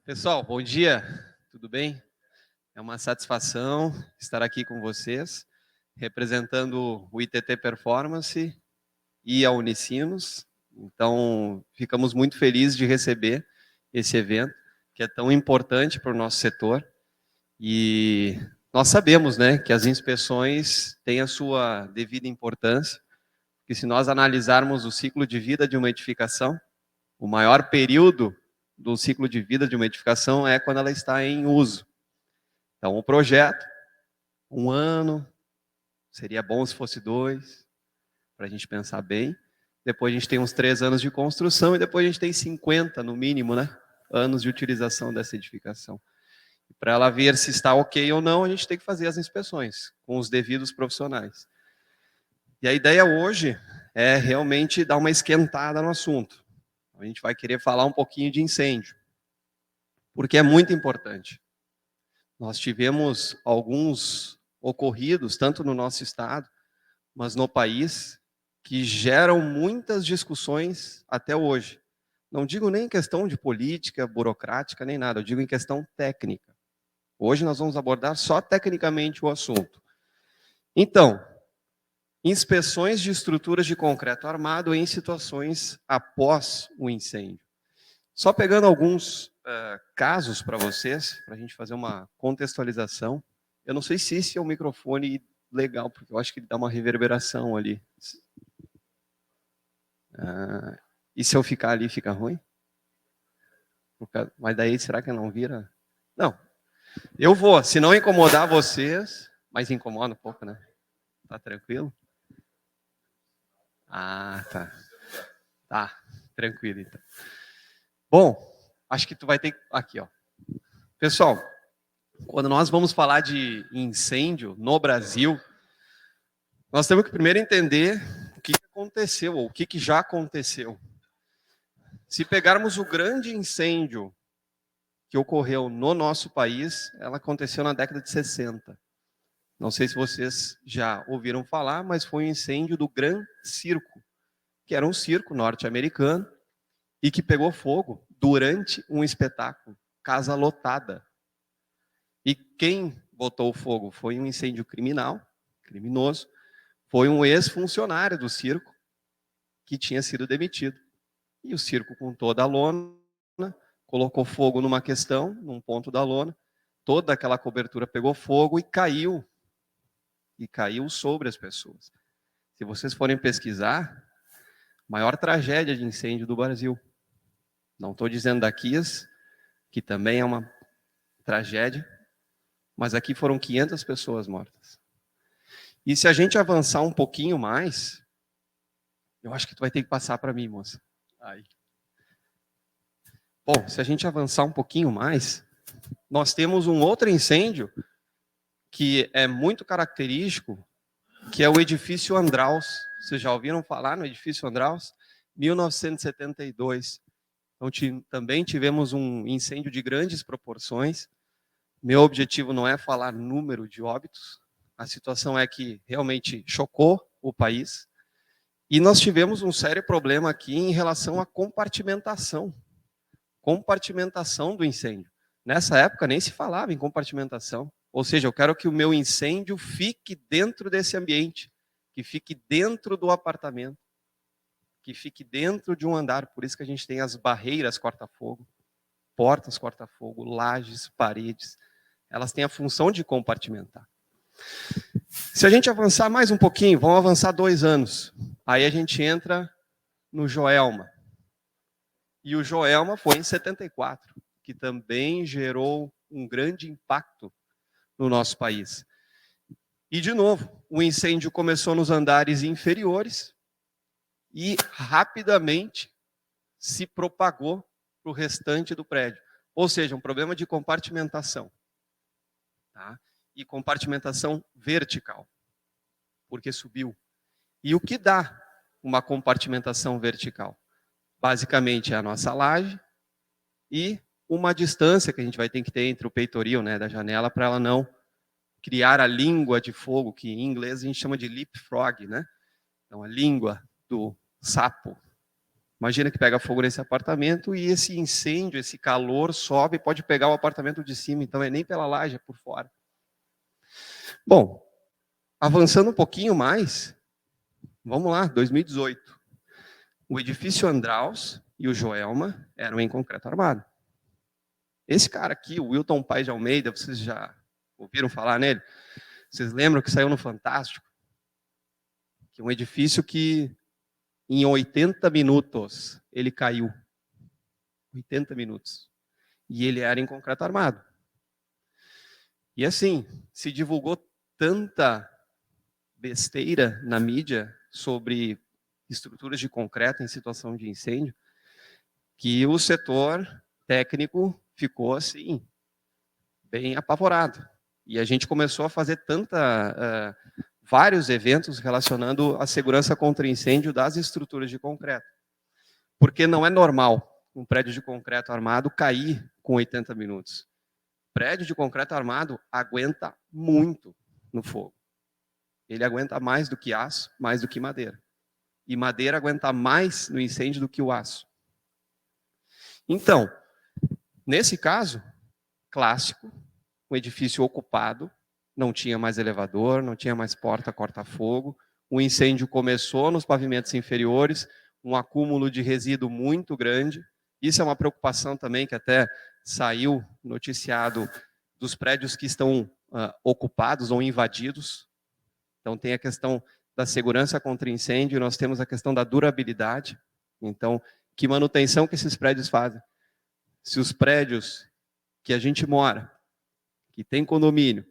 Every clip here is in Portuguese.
Pessoal, bom dia, tudo bem? É uma satisfação estar aqui com vocês, representando o ITT Performance e a Unicinos. Então, ficamos muito felizes de receber esse evento, que é tão importante para o nosso setor. E nós sabemos, né, que as inspeções têm a sua devida importância, porque se nós analisarmos o ciclo de vida de uma edificação, o maior período do ciclo de vida de uma edificação é quando ela está em uso. Então, o projeto, 1 ano, seria bom se fosse 2, para a gente pensar bem. Depois a gente tem uns 3 anos de construção e depois a gente tem 50, no mínimo, né, anos de utilização dessa edificação. Para ela ver se está ok ou não, a gente tem que fazer as inspeções com os devidos profissionais. E a ideia hoje é realmente dar uma esquentada no assunto. A gente vai querer falar um pouquinho de incêndio, porque é muito importante. Nós tivemos alguns ocorridos, tanto no nosso estado, mas no país, que geram muitas discussões até hoje. Não digo nem em questão de política, burocrática, nem nada, eu digo em questão técnica. Hoje nós vamos abordar só tecnicamente o assunto. Então, inspeções de estruturas de concreto armado em situações após o incêndio. Só pegando alguns casos para vocês, para a gente fazer uma contextualização. Eu não sei se esse é o microfone legal, porque eu acho que ele dá uma reverberação ali. E se eu ficar ali, fica ruim? Mas daí, será que não vira? Não. Eu vou, se não incomodar vocês, mas incomoda um pouco, né? Tá tranquilo? Ah, tá. Tá, tranquilo então. Bom, acho que tu vai ter... Aqui, ó. Pessoal, quando nós vamos falar de incêndio no Brasil, nós temos que primeiro entender o que aconteceu, ou o que já aconteceu. Se pegarmos o grande incêndio que ocorreu no nosso país, ela aconteceu na década de 60. Não sei se vocês já ouviram falar, mas foi um incêndio do Gran Circo, que era um circo norte-americano e que pegou fogo durante um espetáculo, casa lotada. E quem botou o fogo foi um incêndio criminoso, foi um ex-funcionário do circo que tinha sido demitido. E o circo, com toda a lona, colocou fogo numa questão, num ponto da lona, toda aquela cobertura pegou fogo e caiu sobre as pessoas. Se vocês forem pesquisar, maior tragédia de incêndio do Brasil. Não estou dizendo da Kias, que também é uma tragédia, mas aqui foram 500 pessoas mortas. E se a gente avançar um pouquinho mais, eu acho que tu vai ter que passar para mim, moça. Aí. Bom, se a gente avançar um pouquinho mais, nós temos um outro incêndio que é muito característico, que é o edifício Andraus. Vocês já ouviram falar no edifício Andraus? 1972. Então, também tivemos um incêndio de grandes proporções. Meu objetivo não é falar número de óbitos. A situação é que realmente chocou o país. E nós tivemos um sério problema aqui em relação à compartimentação do incêndio. Nessa época nem se falava em compartimentação. Ou seja, eu quero que o meu incêndio fique dentro desse ambiente, que fique dentro do apartamento, que fique dentro de um andar. Por isso que a gente tem as barreiras corta-fogo, portas corta-fogo, lajes, paredes. Elas têm a função de compartimentar. Se a gente avançar mais um pouquinho, vamos avançar 2 anos. Aí a gente entra no Joelma. E o Joelma foi em 74, que também gerou um grande impacto no nosso país. E, de novo, o incêndio começou nos andares inferiores e rapidamente se propagou para o restante do prédio. Ou seja, um problema de compartimentação. Tá? E compartimentação vertical, porque subiu. E o que dá uma compartimentação vertical? Basicamente é a nossa laje e uma distância que a gente vai ter que ter entre o peitoril, né, da janela, para ela não criar a língua de fogo, que em inglês a gente chama de leapfrog, né? Então, a língua do sapo. Imagina que pega fogo nesse apartamento e esse incêndio, esse calor sobe e pode pegar o apartamento de cima, então é nem pela laje, é por fora. Bom, avançando um pouquinho mais, vamos lá, 2018. O edifício Andraus e o Joelma eram em concreto armado. Esse cara aqui, o Wilton Paes de Almeida, vocês já ouviram falar nele? Vocês lembram que saiu no Fantástico? Que é um edifício que em 80 minutos ele caiu. 80 minutos. E ele era em concreto armado. E assim, se divulgou tanta besteira na mídia sobre estruturas de concreto em situação de incêndio, que o setor técnico ficou assim, bem apavorado. E a gente começou a fazer vários eventos relacionando a segurança contra incêndio das estruturas de concreto. Porque não é normal um prédio de concreto armado cair com 80 minutos. Prédio de concreto armado aguenta muito no fogo. Ele aguenta mais do que aço, mais do que madeira. E madeira aguenta mais no incêndio do que o aço. Então, nesse caso, clássico, um edifício ocupado, não tinha mais elevador, não tinha mais porta corta-fogo, o incêndio começou nos pavimentos inferiores, um acúmulo de resíduo muito grande. Isso é uma preocupação também que até saiu noticiado dos prédios que estão ocupados ou invadidos. Então tem a questão da segurança contra incêndio, nós temos a questão da durabilidade. Então, que manutenção que esses prédios fazem? Se os prédios que a gente mora, que tem condomínio,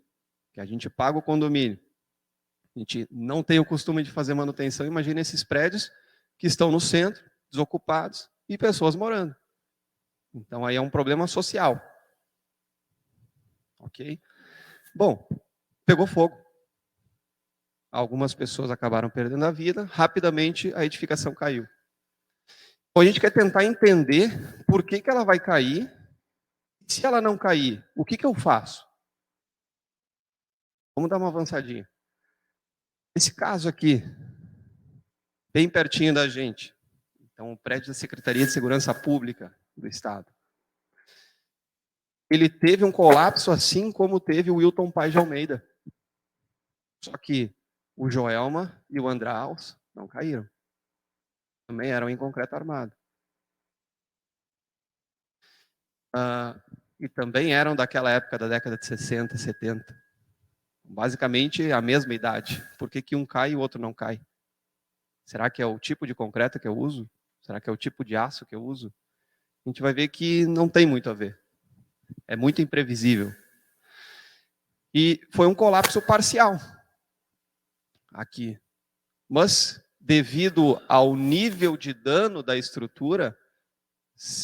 que a gente paga o condomínio, a gente não tem o costume de fazer manutenção, imagina esses prédios que estão no centro, desocupados, e pessoas morando. Então aí é um problema social. Ok? Bom, pegou fogo. Algumas pessoas acabaram perdendo a vida, rapidamente a edificação caiu. Então a gente quer tentar entender por que ela vai cair. Se ela não cair, o que eu faço? Vamos dar uma avançadinha. Esse caso aqui, bem pertinho da gente, então o prédio da Secretaria de Segurança Pública do Estado. Ele teve um colapso assim como teve o Wilton Paes de Almeida. Só que o Joelma e o Andraus não caíram. Também eram em concreto armado. E também eram daquela época, da década de 60, 70. Basicamente a mesma idade. Por que um cai e o outro não cai? Será que é o tipo de concreto que eu uso? Será que é o tipo de aço que eu uso? A gente vai ver que não tem muito a ver. É muito imprevisível. E foi um colapso parcial aqui. Mas, devido ao nível de dano da estrutura,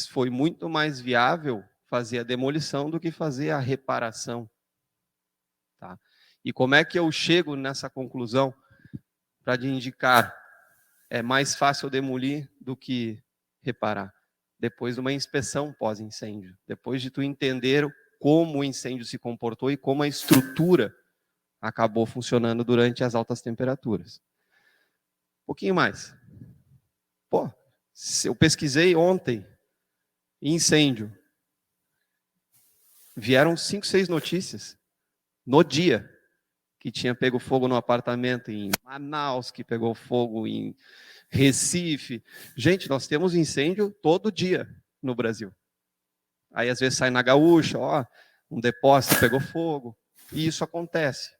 foi muito mais viável fazer a demolição do que fazer a reparação. Tá? E como é que eu chego nessa conclusão? Para indicar, é mais fácil demolir do que reparar. Depois de uma inspeção pós-incêndio. Depois de tu entender como o incêndio se comportou e como a estrutura acabou funcionando durante as altas temperaturas. Um pouquinho mais. Pô, eu pesquisei ontem, incêndio. Vieram 5, 6 notícias no dia que tinha pego fogo no apartamento em Manaus, que pegou fogo em Recife. Gente, nós temos incêndio todo dia no Brasil. Aí às vezes sai na Gaúcha, ó, um depósito pegou fogo. E isso acontece.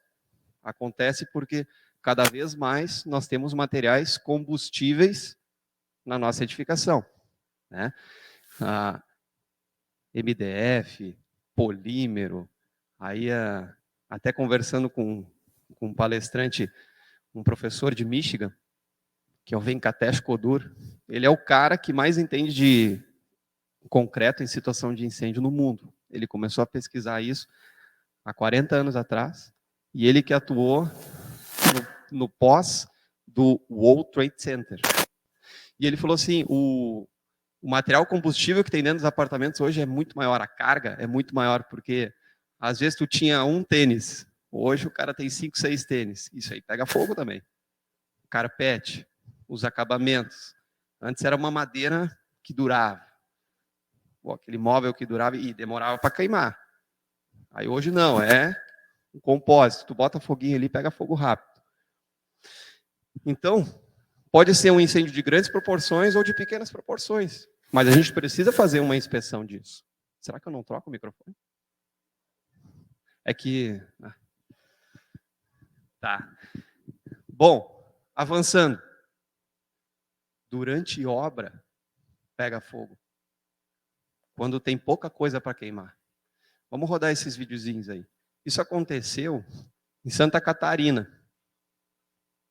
Acontece porque cada vez mais nós temos materiais combustíveis na nossa edificação, né? MDF, polímero, aí até conversando com um palestrante, um professor de Michigan, que é o Venkatesh Kodur, ele é o cara que mais entende de concreto em situação de incêndio no mundo. Ele começou a pesquisar isso há 40 anos atrás, e ele que atuou no pós do World Trade Center. E ele falou assim, o material combustível que tem dentro dos apartamentos hoje é muito maior, a carga é muito maior, porque às vezes tu tinha um tênis, hoje o cara tem 5, 6 tênis. Isso aí pega fogo também. Carpete, os acabamentos, Antes era uma madeira que durava. Pô, aquele móvel que durava e demorava para queimar. Aí hoje não, é um compósito. Tu bota foguinho ali, pega fogo rápido. Então, pode ser um incêndio de grandes proporções ou de pequenas proporções. Mas a gente precisa fazer uma inspeção disso. Será que eu não troco o microfone? É que... Tá. Bom, avançando. Durante obra, pega fogo. Quando tem pouca coisa para queimar. Vamos rodar esses videozinhos aí. Isso aconteceu em Santa Catarina.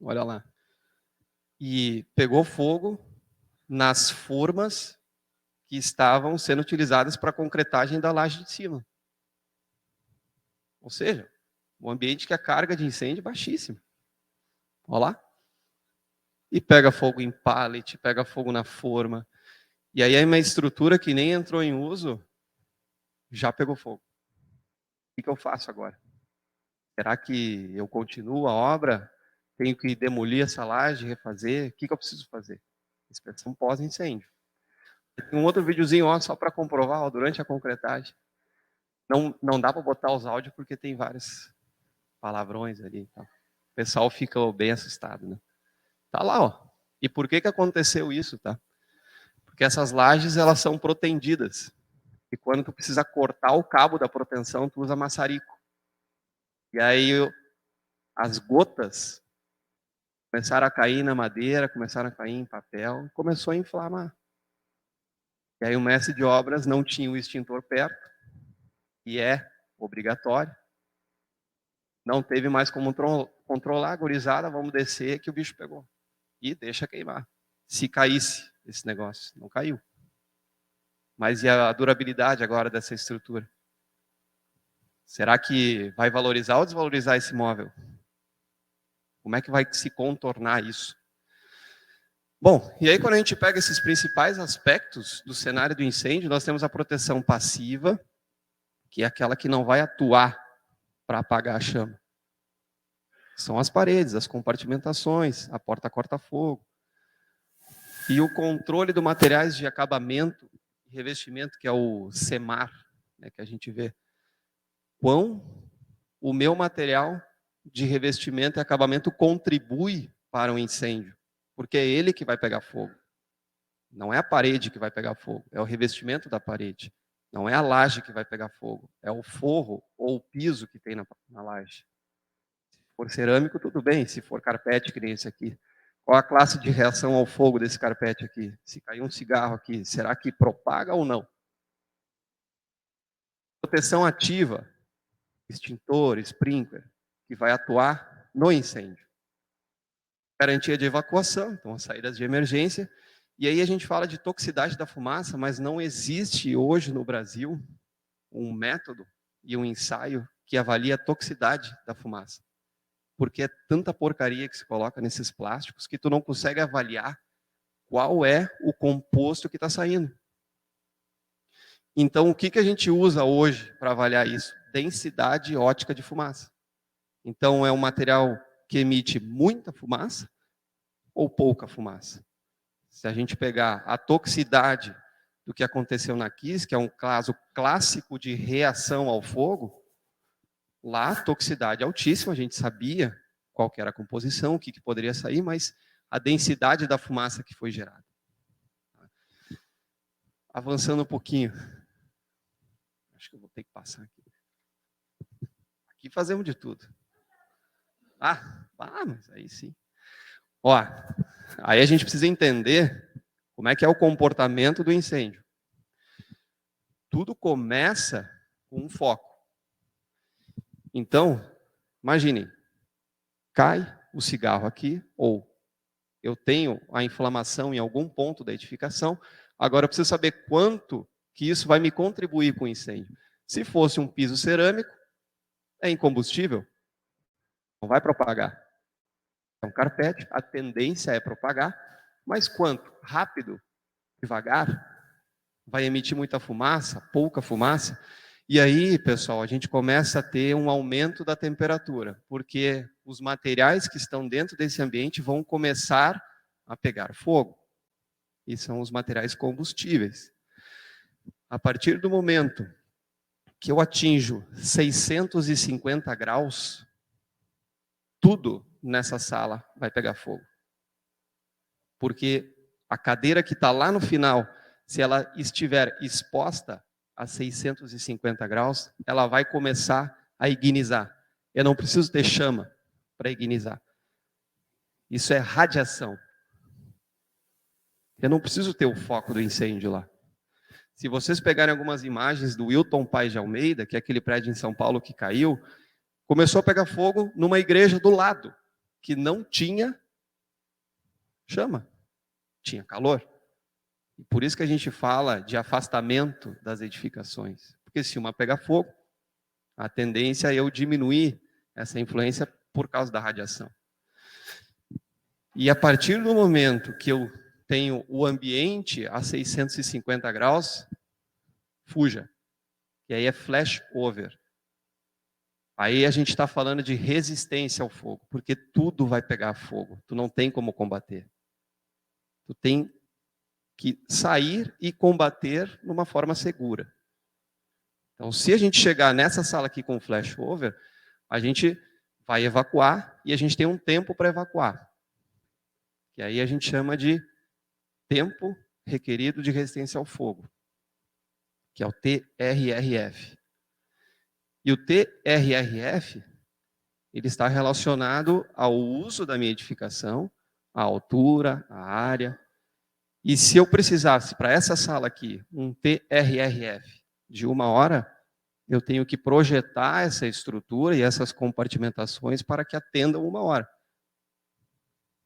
Olha lá. E pegou fogo nas formas que estavam sendo utilizadas para a concretagem da laje de cima. Ou seja, um ambiente que a carga de incêndio é baixíssima. Olha lá. E pega fogo em pallet, pega fogo na forma. E aí uma estrutura que nem entrou em uso, já pegou fogo. O que eu faço agora? Será que eu continuo a obra? Tenho que demolir essa laje, refazer? O que eu preciso fazer? Inspeção pós-incêndio. Tem um outro videozinho ó, só para comprovar, ó, durante a concretagem. Não dá para botar os áudios porque tem vários palavrões ali. Tá? O pessoal fica bem assustado, né? Tá lá, ó. E por que aconteceu isso, tá? Porque essas lajes, elas são protendidas. E quando tu precisa cortar o cabo da proteção, tu usa maçarico. E aí as gotas começaram a cair na madeira, começaram a cair em papel, começou a inflamar. E aí o mestre de obras não tinha o extintor perto, e é obrigatório. Não teve mais como controlar, gurizada, vamos descer que o bicho pegou. E deixa queimar. Se caísse esse negócio, não caiu. Mas e a durabilidade agora dessa estrutura? Será que vai valorizar ou desvalorizar esse móvel? Como é que vai se contornar isso? Bom, e aí quando a gente pega esses principais aspectos do cenário do incêndio, nós temos a proteção passiva, que é aquela que não vai atuar para apagar a chama. São as paredes, as compartimentações, a porta corta-fogo. E o controle do materiais de acabamento e revestimento, que é o CEMAR, né, que a gente vê. Quão o meu material de revestimento e acabamento contribui para o incêndio. Porque é ele que vai pegar fogo. Não é a parede que vai pegar fogo, é o revestimento da parede. Não é a laje que vai pegar fogo, é o forro ou o piso que tem na laje. Se for cerâmico, tudo bem. Se for carpete, que nem esse aqui. Qual a classe de reação ao fogo desse carpete aqui? Se cair um cigarro aqui, será que propaga ou não? Proteção ativa, extintor, sprinkler, que vai atuar no incêndio. Garantia de evacuação, então as saídas de emergência. E aí a gente fala de toxicidade da fumaça, mas não existe hoje no Brasil um método e um ensaio que avalie a toxicidade da fumaça. Porque é tanta porcaria que se coloca nesses plásticos que tu não consegue avaliar qual é o composto que está saindo. Então, o que a gente usa hoje para avaliar isso? Densidade ótica de fumaça. Então, é um material que emite muita fumaça ou pouca fumaça? Se a gente pegar a toxicidade do que aconteceu na Kiss, que é um caso clássico de reação ao fogo, lá a toxicidade altíssima, a gente sabia qual que era a composição, o que poderia sair, mas a densidade da fumaça que foi gerada. Avançando um pouquinho. Acho que eu vou ter que passar aqui. Aqui fazemos de tudo. Mas aí sim. Ó, aí a gente precisa entender como é que é o comportamento do incêndio. Tudo começa com um foco. Então, imaginem, cai o cigarro aqui, ou eu tenho a inflamação em algum ponto da edificação, agora eu preciso saber quanto que isso vai me contribuir com o incêndio. Se fosse um piso cerâmico, é incombustível, não vai propagar. É um carpete, a tendência é propagar, mas quanto? Rápido, devagar, vai emitir muita fumaça, pouca fumaça. E aí, pessoal, a gente começa a ter um aumento da temperatura, porque os materiais que estão dentro desse ambiente vão começar a pegar fogo. e são os materiais combustíveis. A partir do momento que eu atinjo 650 graus, tudo nessa sala vai pegar fogo. Porque a cadeira que está lá no final, se ela estiver exposta a 650 graus, ela vai começar a ignizar. Eu não preciso ter chama para ignizar. Isso é radiação. Eu não preciso ter o foco do incêndio lá. Se vocês pegarem algumas imagens do Wilton Paes de Almeida, que é aquele prédio em São Paulo que caiu, começou a pegar fogo numa igreja do lado, que não tinha chama, tinha calor. E por isso que a gente fala de afastamento das edificações. Porque se uma pegar fogo, a tendência é eu diminuir essa influência por causa da radiação. E a partir do momento que eu tenho o ambiente a 650 graus, fuja. E aí é flash over. Aí a gente está falando de resistência ao fogo, porque tudo vai pegar fogo. Tu não tem como combater. Tu tem que sair e combater numa forma segura. Então, se a gente chegar nessa sala aqui com flash over, a gente vai evacuar e a gente tem um tempo para evacuar. Que aí a gente chama de tempo requerido de resistência ao fogo, que é o TRRF. E o TRRF, ele está relacionado ao uso da minha edificação, à altura, à área. E se eu precisasse, para essa sala aqui, um TRRF de 1 hora, eu tenho que projetar essa estrutura e essas compartimentações para que atendam 1 hora.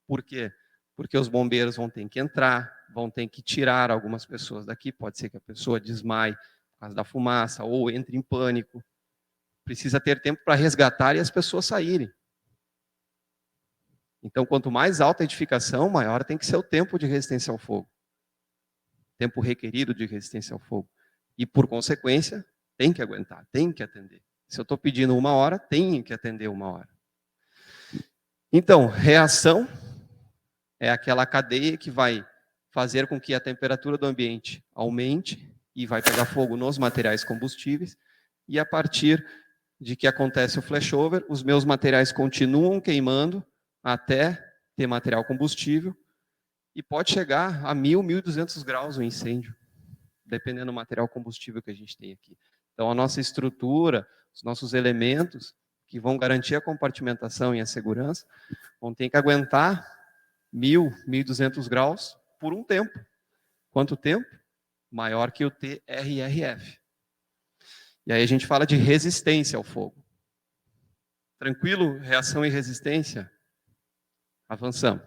Por quê? Porque os bombeiros vão ter que entrar, vão ter que tirar algumas pessoas daqui, pode ser que a pessoa desmaie por causa da fumaça, ou entre em pânico. Precisa ter tempo para resgatar e as pessoas saírem. Então, quanto mais alta a edificação, maior tem que ser o tempo de resistência ao fogo. Tempo requerido de resistência ao fogo. E, por consequência, tem que aguentar, tem que atender. Se eu estou pedindo 1 hora, tem que atender 1 hora. Então, reação é aquela cadeia que vai fazer com que a temperatura do ambiente aumente e vai pegar fogo nos materiais combustíveis. E a partir de que acontece o flashover, os meus materiais continuam queimando até ter material combustível e pode chegar a 1.000, 1.200 graus o incêndio, dependendo do material combustível que a gente tem aqui. Então, a nossa estrutura, os nossos elementos que vão garantir a compartimentação e a segurança, vão ter que aguentar 1.000, 1.200 graus por um tempo. Quanto tempo? Maior que o TRRF. E aí a gente fala de resistência ao fogo. Tranquilo? Reação e resistência? Avançamos.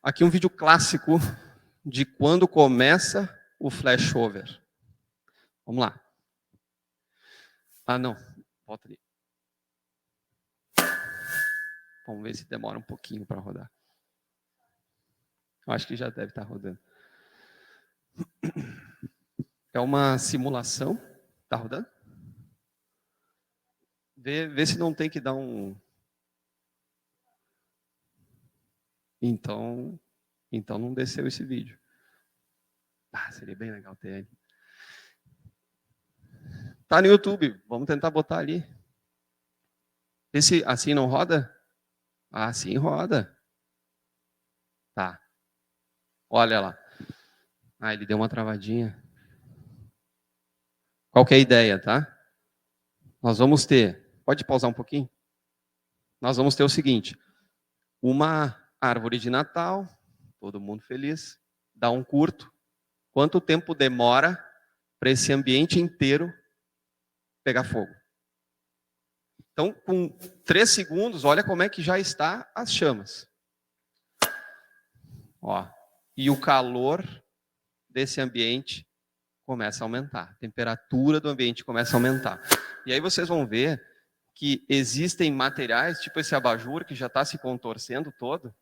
Aqui um vídeo clássico de quando começa o flashover. Vamos lá. Ah, não. Volta ali. Vamos ver se demora um pouquinho para rodar. Eu acho que já deve estar rodando. É uma simulação. Está rodando? Vê se não tem que dar um... Então não desceu esse vídeo. Ah, seria bem legal ter ele. Tá no YouTube. Vamos tentar botar ali. Vê se assim não roda? Ah, sim roda. Tá. Olha lá. Ah, ele deu uma travadinha. Qual que é a ideia, tá? Nós vamos ter... Pode pausar um pouquinho? Nós vamos ter o seguinte. Uma árvore de Natal, todo mundo feliz, dá um curto. Quanto tempo demora para esse ambiente inteiro pegar fogo? Então, com 3 segundos, olha como é que já está as chamas. Ó, e o calor desse ambiente começa a aumentar. A temperatura do ambiente começa a aumentar. E aí vocês vão ver que existem materiais, tipo esse abajur, que já está se contorcendo todo.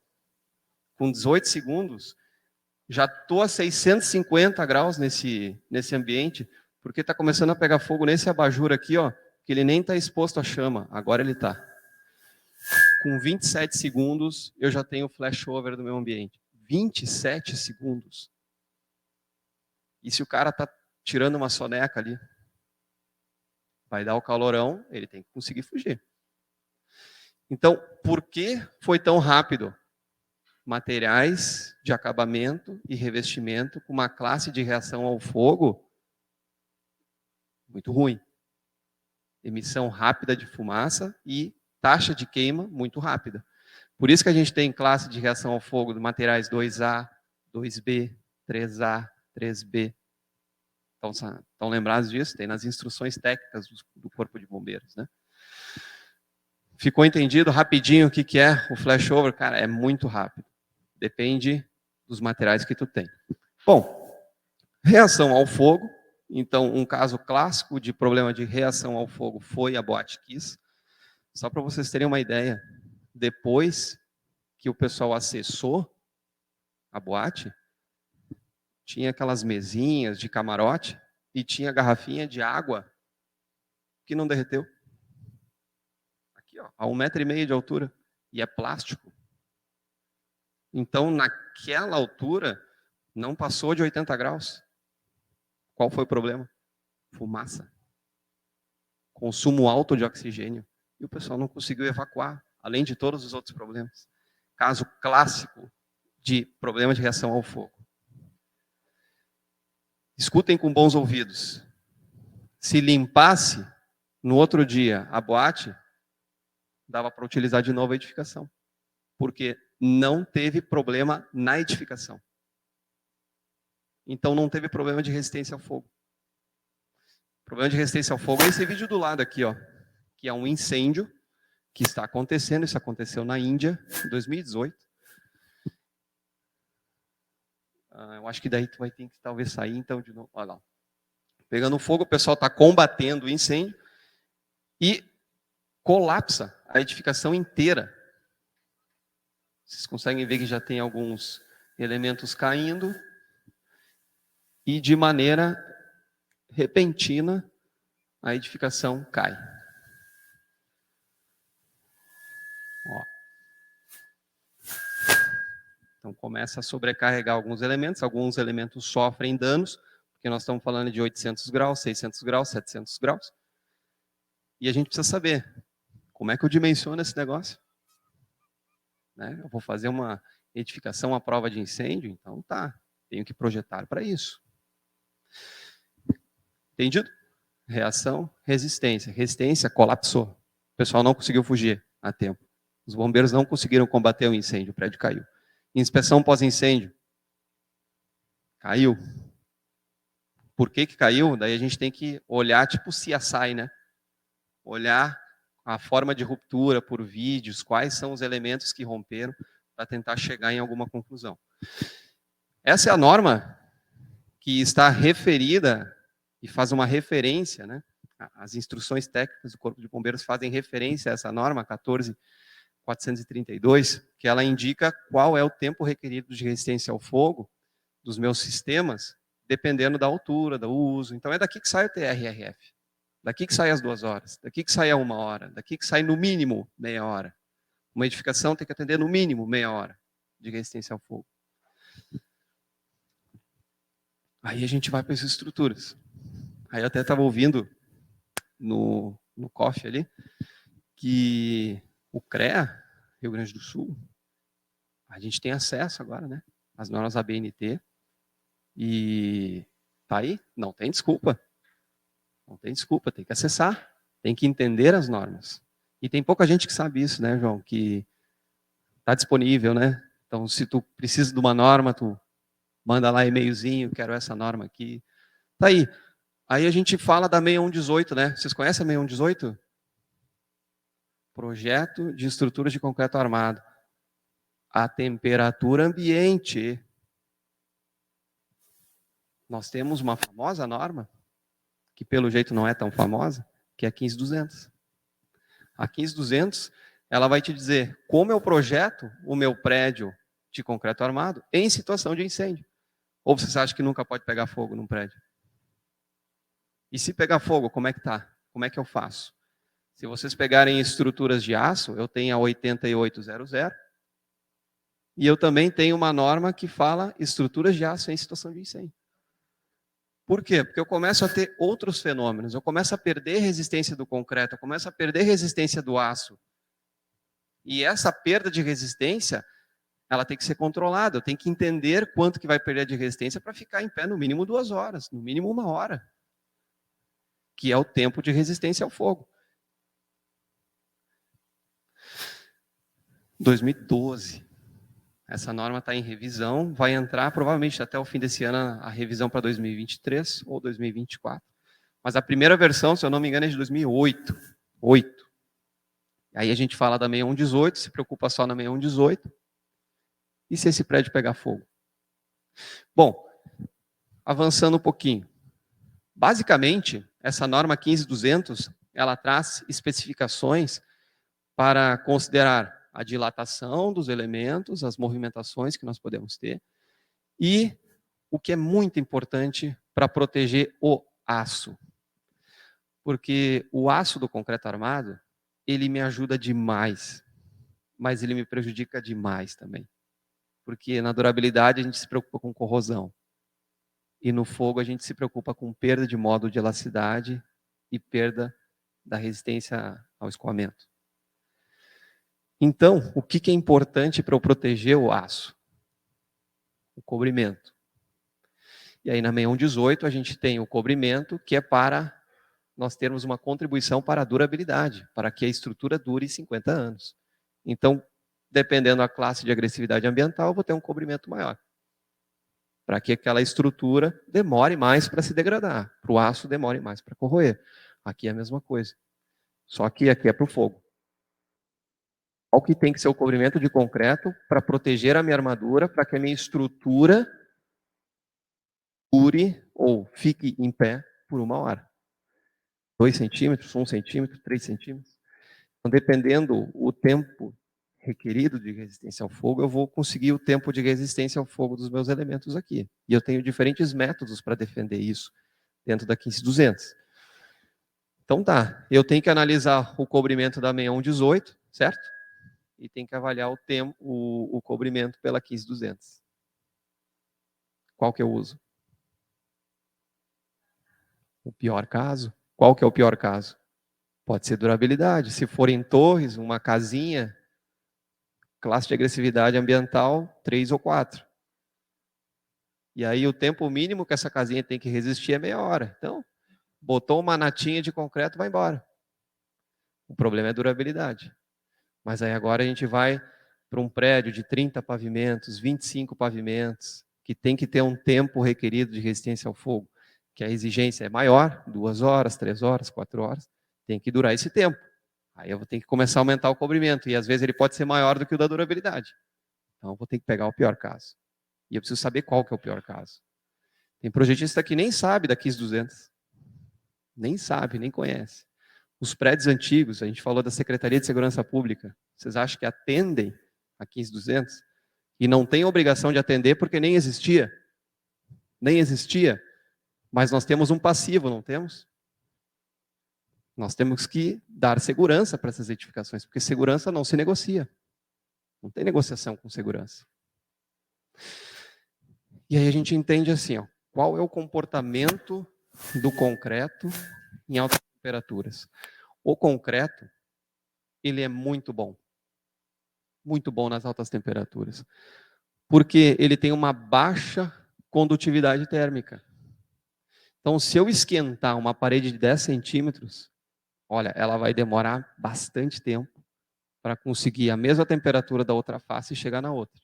Com 18 segundos, já estou a 650 graus nesse ambiente, porque está começando a pegar fogo nesse abajur aqui, ó, que ele nem está exposto à chama, agora ele está. Com 27 segundos, eu já tenho o flashover do meu ambiente. 27 segundos. E se o cara está tirando uma soneca ali, vai dar o calorão, ele tem que conseguir fugir. Então, por que foi tão rápido? Materiais de acabamento e revestimento com uma classe de reação ao fogo muito ruim. Emissão rápida de fumaça e taxa de queima muito rápida. Por isso que a gente tem classe de reação ao fogo de materiais 2A, 2B, 3A, 3B. Estão lembrados disso? Tem nas instruções técnicas do Corpo de Bombeiros, né? Ficou entendido rapidinho o que é o flashover? Cara, é muito rápido. Depende dos materiais que tu tem. Bom, reação ao fogo. Então, um caso clássico de problema de reação ao fogo foi a Boate Kiss. Só para vocês terem uma ideia, depois que o pessoal acessou a boate, tinha aquelas mesinhas de camarote e tinha garrafinha de água que não derreteu. Aqui, ó, a 1,5 metro de altura. E é plástico. Então, naquela altura, não passou de 80 graus. Qual foi o problema? Fumaça. Consumo alto de oxigênio. E o pessoal não conseguiu evacuar, além de todos os outros problemas. Caso clássico de problema de reação ao fogo. Escutem com bons ouvidos. Se limpasse, no outro dia, a boate, dava para utilizar de novo a edificação. Porque não teve problema na edificação. Então não teve problema de resistência ao fogo. O problema de resistência ao fogo é esse vídeo do lado aqui, ó, que é um incêndio que está acontecendo. Isso aconteceu na Índia, em 2018. Eu acho que daí tu vai ter que talvez sair, então, de novo. Olha lá. Pegando fogo, o pessoal está combatendo o incêndio e colapsa a edificação inteira. Vocês conseguem ver que já tem alguns elementos caindo e de maneira repentina a edificação cai. Ó. Então começa a sobrecarregar alguns elementos sofrem danos, porque nós estamos falando de 800 graus, 600 graus, 700 graus. E a gente precisa saber como é que eu dimensiono esse negócio. Né? Eu vou fazer uma edificação à prova de incêndio, então tá, tenho que projetar para isso. Entendido? Reação, resistência. Resistência, colapsou. O pessoal não conseguiu fugir a tempo. Os bombeiros não conseguiram combater o incêndio, o prédio caiu. Inspeção pós-incêndio. Caiu. Por que caiu? Daí a gente tem que olhar tipo CSI, né? Olhar a forma de ruptura por vídeos, quais são os elementos que romperam, para tentar chegar em alguma conclusão. Essa é a norma que está referida e faz uma referência, né? As instruções técnicas do Corpo de Bombeiros fazem referência a essa norma, 14.432, que ela indica qual é o tempo requerido de resistência ao fogo dos meus sistemas, dependendo da altura, do uso. Então é daqui que sai o TRRF. Daqui que sai as 2 horas, daqui que sai a 1 hora, daqui que sai no mínimo meia hora. Uma edificação tem que atender no mínimo meia hora de resistência ao fogo. Aí a gente vai para as estruturas. Aí eu até estava ouvindo no COF ali, que o CREA, Rio Grande do Sul, a gente tem acesso agora, né? As normas ABNT. E tá aí, não tem desculpa. Não tem desculpa, tem que acessar, tem que entender as normas. E tem pouca gente que sabe isso, né, João? Que está disponível, né? Então, se tu precisa de uma norma, tu manda lá e-mailzinho, quero essa norma aqui. Tá aí. Aí a gente fala da 6118, né? Vocês conhecem a 6118? Projeto de estruturas de concreto armado. A temperatura ambiente. Nós temos uma famosa norma, que pelo jeito não é tão famosa, que é a 15200. A 15200, ela vai te dizer como eu projeto o meu prédio de concreto armado em situação de incêndio. Ou vocês acham que nunca pode pegar fogo num prédio? E se pegar fogo, como é que tá? Como é que eu faço? Se vocês pegarem estruturas de aço, eu tenho a 8800, E eu também tenho uma norma que fala estruturas de aço em situação de incêndio. Por quê? Porque eu começo a ter outros fenômenos. Eu começo a perder resistência do concreto, eu começo a perder resistência do aço. E essa perda de resistência, ela tem que ser controlada. Eu tenho que entender quanto que vai perder de resistência para ficar em pé no mínimo 2 horas, no mínimo 1 hora. Que é o tempo de resistência ao fogo. 2012. Essa norma está em revisão, vai entrar provavelmente até o fim desse ano a revisão para 2023 ou 2024. Mas a primeira versão, se eu não me engano, é de 2008. Aí a gente fala da 6118, se preocupa só na 6118. E se esse prédio pegar fogo? Bom, avançando um pouquinho. Basicamente, essa norma 15200, ela traz especificações para considerar a dilatação dos elementos, as movimentações que nós podemos ter, e o que é muito importante para proteger o aço. Porque o aço do concreto armado, ele me ajuda demais, mas ele me prejudica demais também. Porque na durabilidade a gente se preocupa com corrosão. E no fogo a gente se preocupa com perda de módulo de elasticidade e perda da resistência ao escoamento. Então, o que é importante para eu proteger o aço? O cobrimento. E aí na 6118 a gente tem o cobrimento, que é para nós termos uma contribuição para a durabilidade, para que a estrutura dure 50 anos. Então, dependendo da classe de agressividade ambiental, eu vou ter um cobrimento maior. Para que aquela estrutura demore mais para se degradar, para o aço demore mais para corroer. Aqui é a mesma coisa. Só que aqui é para o fogo. Qual que tem que ser o cobrimento de concreto para proteger a minha armadura, para que a minha estrutura dure ou fique em pé por 1 hora. 2 centímetros, 1 centímetro, 3 centímetros. Então, dependendo o tempo requerido de resistência ao fogo, eu vou conseguir o tempo de resistência ao fogo dos meus elementos aqui. E eu tenho diferentes métodos para defender isso dentro da 15200. Então tá, eu tenho que analisar o cobrimento da 6118, certo? E tem que avaliar o tempo, o cobrimento pela 15200. Qual que eu uso? O pior caso? Qual que é o pior caso? Pode ser durabilidade. Se for em torres, uma casinha, classe de agressividade ambiental 3 ou 4. E aí o tempo mínimo que essa casinha tem que resistir é meia hora. Então, botou uma natinha de concreto, vai embora. O problema é a durabilidade. Mas aí agora a gente vai para um prédio de 30 pavimentos, 25 pavimentos, que tem que ter um tempo requerido de resistência ao fogo, que a exigência é maior, 2 horas, 3 horas, 4 horas, tem que durar esse tempo. Aí eu vou ter que começar a aumentar o cobrimento, e às vezes ele pode ser maior do que o da durabilidade. Então eu vou ter que pegar o pior caso. E eu preciso saber qual que é o pior caso. Tem projetista que nem sabe da 15200. Nem sabe, nem conhece. Os prédios antigos, a gente falou da Secretaria de Segurança Pública, vocês acham que atendem a 15200? E não tem obrigação de atender porque nem existia. Nem existia. Mas nós temos um passivo, não temos? Nós temos que dar segurança para essas edificações, porque segurança não se negocia. Não tem negociação com segurança. E aí a gente entende assim, ó, qual é o comportamento do concreto em altas temperaturas. O concreto, ele é muito bom nas altas temperaturas, porque ele tem uma baixa condutividade térmica. Então, se eu esquentar uma parede de 10 centímetros, olha, ela vai demorar bastante tempo para conseguir a mesma temperatura da outra face e chegar na outra.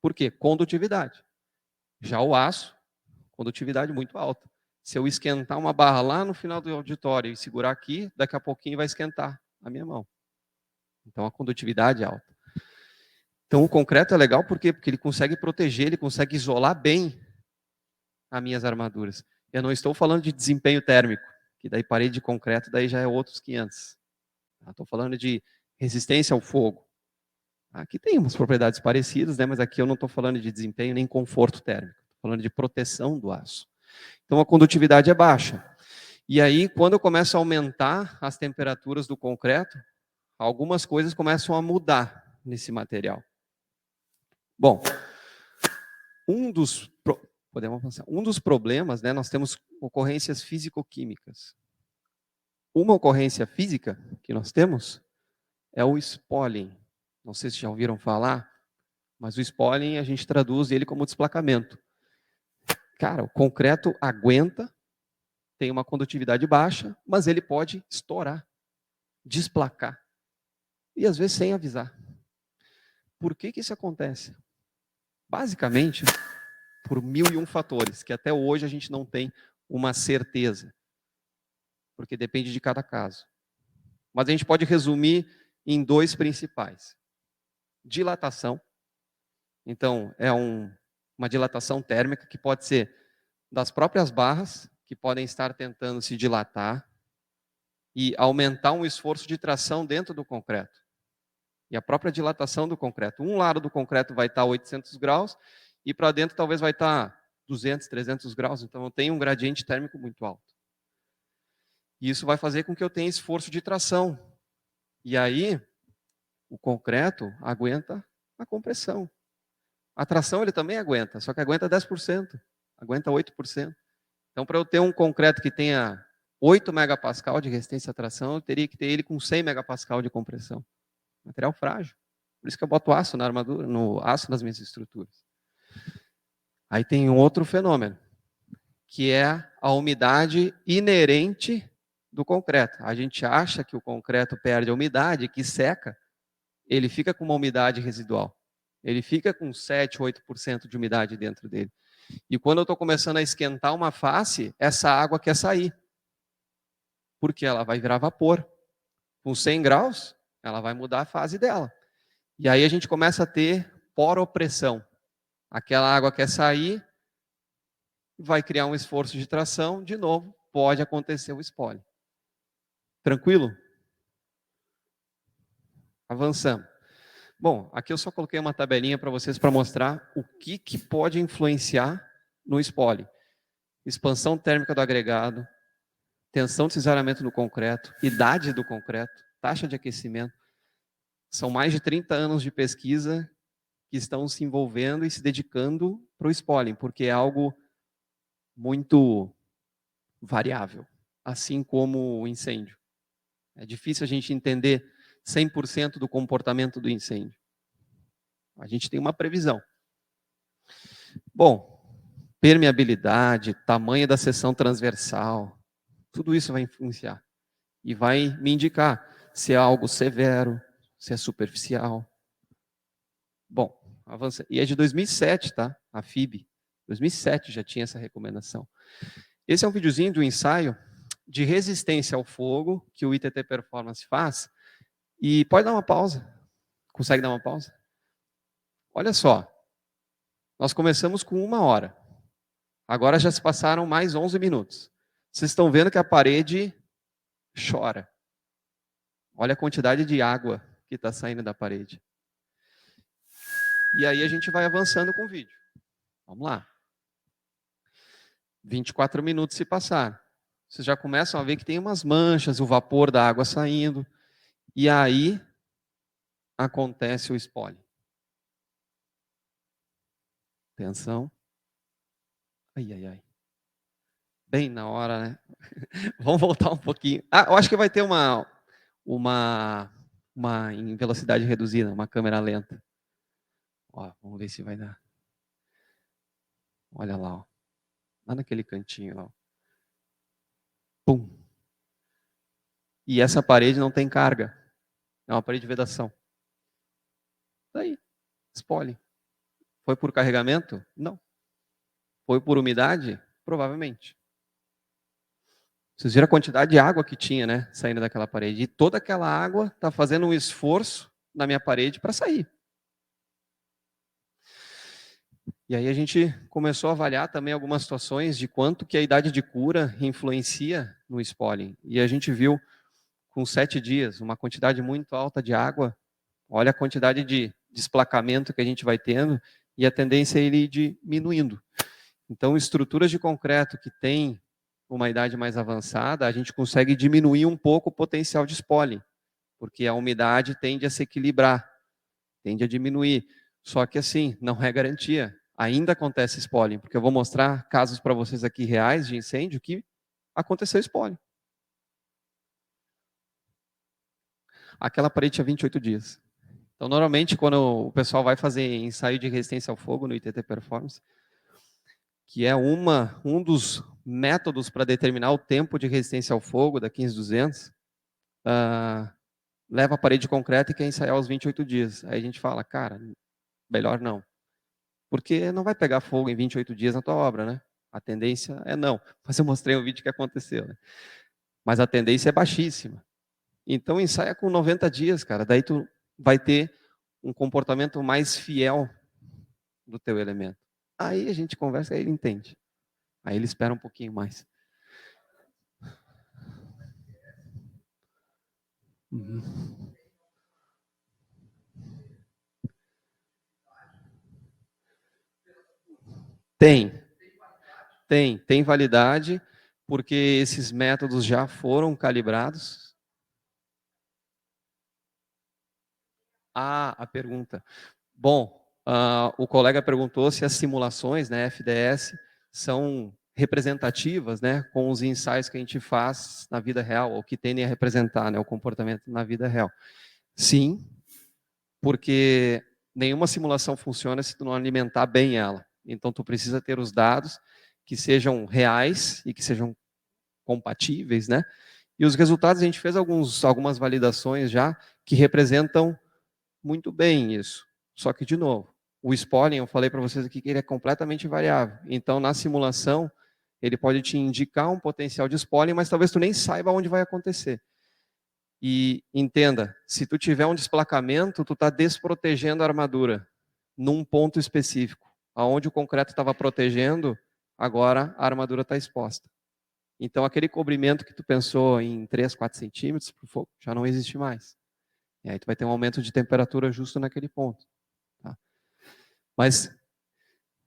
Por quê? Condutividade. Já o aço, condutividade muito alta. Se eu esquentar uma barra lá no final do auditório e segurar aqui, daqui a pouquinho vai esquentar a minha mão. Então a condutividade é alta. Então o concreto é legal por quê? Porque ele consegue proteger, ele consegue isolar bem as minhas armaduras. Eu não estou falando de desempenho térmico, que daí parede de concreto daí já é outros 500. Estou falando de resistência ao fogo. Aqui tem umas propriedades parecidas, né? Mas aqui eu não estou falando de desempenho nem conforto térmico. Estou falando de proteção do aço. Então a condutividade é baixa. E aí, quando eu começo a aumentar as temperaturas do concreto, algumas coisas começam a mudar nesse material. Bom, podemos avançar. Um dos problemas, né, nós temos ocorrências físico-químicas. Uma ocorrência física que nós temos é o spalling. Não sei se já ouviram falar, mas o spalling a gente traduz ele como desplacamento. Cara, o concreto aguenta, tem uma condutividade baixa, mas ele pode estourar, desplacar. E às vezes sem avisar. Por que isso acontece? Basicamente, por 1001 fatores, que até hoje a gente não tem uma certeza, porque depende de cada caso. Mas a gente pode resumir em dois principais. Dilatação. Então, é uma dilatação térmica que pode ser das próprias barras, que podem estar tentando se dilatar e aumentar um esforço de tração dentro do concreto. E a própria dilatação do concreto. Um lado do concreto vai estar 800 graus e para dentro talvez vai estar 200, 300 graus. Então, eu tenho um gradiente térmico muito alto. E isso vai fazer com que eu tenha esforço de tração. E aí, o concreto aguenta a compressão. A tração ele também aguenta, só que aguenta 10%, aguenta 8%. Então, para eu ter um concreto que tenha 8 megapascal de resistência à tração, eu teria que ter ele com 100 megapascal de compressão. Material frágil. Por isso que eu boto aço na armadura, no aço nas minhas estruturas. Aí tem um outro fenômeno, que é a umidade inerente do concreto. A gente acha que o concreto perde a umidade, que seca, ele fica com uma umidade residual. Ele fica com 7, 8% de umidade dentro dele. E quando eu estou começando a esquentar uma face, essa água quer sair. Porque ela vai virar vapor. Com 100 graus, ela vai mudar a fase dela. E aí a gente começa a ter poropressão. Aquela água quer sair, vai criar um esforço de tração, de novo, pode acontecer o espólio. Tranquilo? Avançamos. Bom, aqui eu só coloquei uma tabelinha para vocês para mostrar o que pode influenciar no espólio. Expansão térmica do agregado, tensão de cisalhamento no concreto, idade do concreto, taxa de aquecimento. São mais de 30 anos de pesquisa que estão se envolvendo e se dedicando para o espólio, porque é algo muito variável, assim como o incêndio. É difícil a gente entender 100% do comportamento do incêndio. A gente tem uma previsão. Bom, permeabilidade, tamanho da seção transversal, tudo isso vai influenciar. E vai me indicar se é algo severo, se é superficial. Bom, avança. E é de 2007, tá? A FIB. 2007 já tinha essa recomendação. Esse é um videozinho de um ensaio de resistência ao fogo que o ITT Performance faz. E pode dar uma pausa. Consegue dar uma pausa? Olha só. Nós começamos com 1 hora. Agora já se passaram mais 11 minutos. Vocês estão vendo que a parede chora. Olha a quantidade de água que está saindo da parede. E aí a gente vai avançando com o vídeo. Vamos lá. 24 minutos se passaram. Vocês já começam a ver que tem umas manchas, o vapor da água saindo. E aí acontece o espólio. Atenção. Ai, ai, ai. Bem na hora, né? Vamos voltar um pouquinho. Ah, eu acho que vai ter uma em velocidade reduzida, uma câmera lenta. Ó, vamos ver se vai dar. Olha lá, ó. Lá naquele cantinho, ó. Pum. E essa parede não tem carga. É uma parede de vedação. Daí, espólio. Foi por carregamento? Não. Foi por umidade? Provavelmente. Vocês viram a quantidade de água que tinha, né, saindo daquela parede. E toda aquela água está fazendo um esforço na minha parede para sair. E aí a gente começou a avaliar também algumas situações de quanto que a idade de cura influencia no spalling. E a gente viu, com 7 dias, uma quantidade muito alta de água. Olha a quantidade de desplacamento que a gente vai tendo e a tendência é ele ir diminuindo. Então, estruturas de concreto que têm uma idade mais avançada, a gente consegue diminuir um pouco o potencial de spalling, porque a umidade tende a se equilibrar, tende a diminuir. Só que assim, não é garantia. Ainda acontece spoiling, porque eu vou mostrar casos para vocês aqui reais de incêndio que aconteceu spoiling. Aquela parede tinha 28 dias. Então, normalmente, quando o pessoal vai fazer ensaio de resistência ao fogo no ITT Performance, que é um dos métodos para determinar o tempo de resistência ao fogo da 15200, leva a parede de concreto e quer ensaiar aos 28 dias. Aí a gente fala, cara, melhor não. Porque não vai pegar fogo em 28 dias na tua obra, né? A tendência é não. Mas eu mostrei um vídeo que aconteceu, né? Mas a tendência é baixíssima. Então ensaia com 90 dias, cara. Daí tu vai ter um comportamento mais fiel do teu elemento. Aí a gente conversa e ele entende. Aí ele espera um pouquinho mais. Uhum. Tem, tem validade, porque esses métodos já foram calibrados. Ah, a pergunta. Bom, o colega perguntou se as simulações, né, FDS, são representativas, né, com os ensaios que a gente faz na vida real, ou que tendem a representar, né, o comportamento na vida real. Sim, porque nenhuma simulação funciona se tu não alimentar bem ela. Então, tu precisa ter os dados que sejam reais e que sejam compatíveis, né? E os resultados, a gente fez algumas validações já que representam muito bem isso. Só que, de novo, o spoiling, eu falei para vocês aqui que ele é completamente variável. Então, na simulação, ele pode te indicar um potencial de spoiling, mas talvez tu nem saiba onde vai acontecer. E entenda, se tu tiver um desplacamento, tu está desprotegendo a armadura num ponto específico. Aonde o concreto estava protegendo, agora a armadura está exposta. Então, aquele cobrimento que tu pensou em 3, 4 centímetros para o fogo, já não existe mais. E aí tu vai ter um aumento de temperatura justo naquele ponto. Tá? Mas,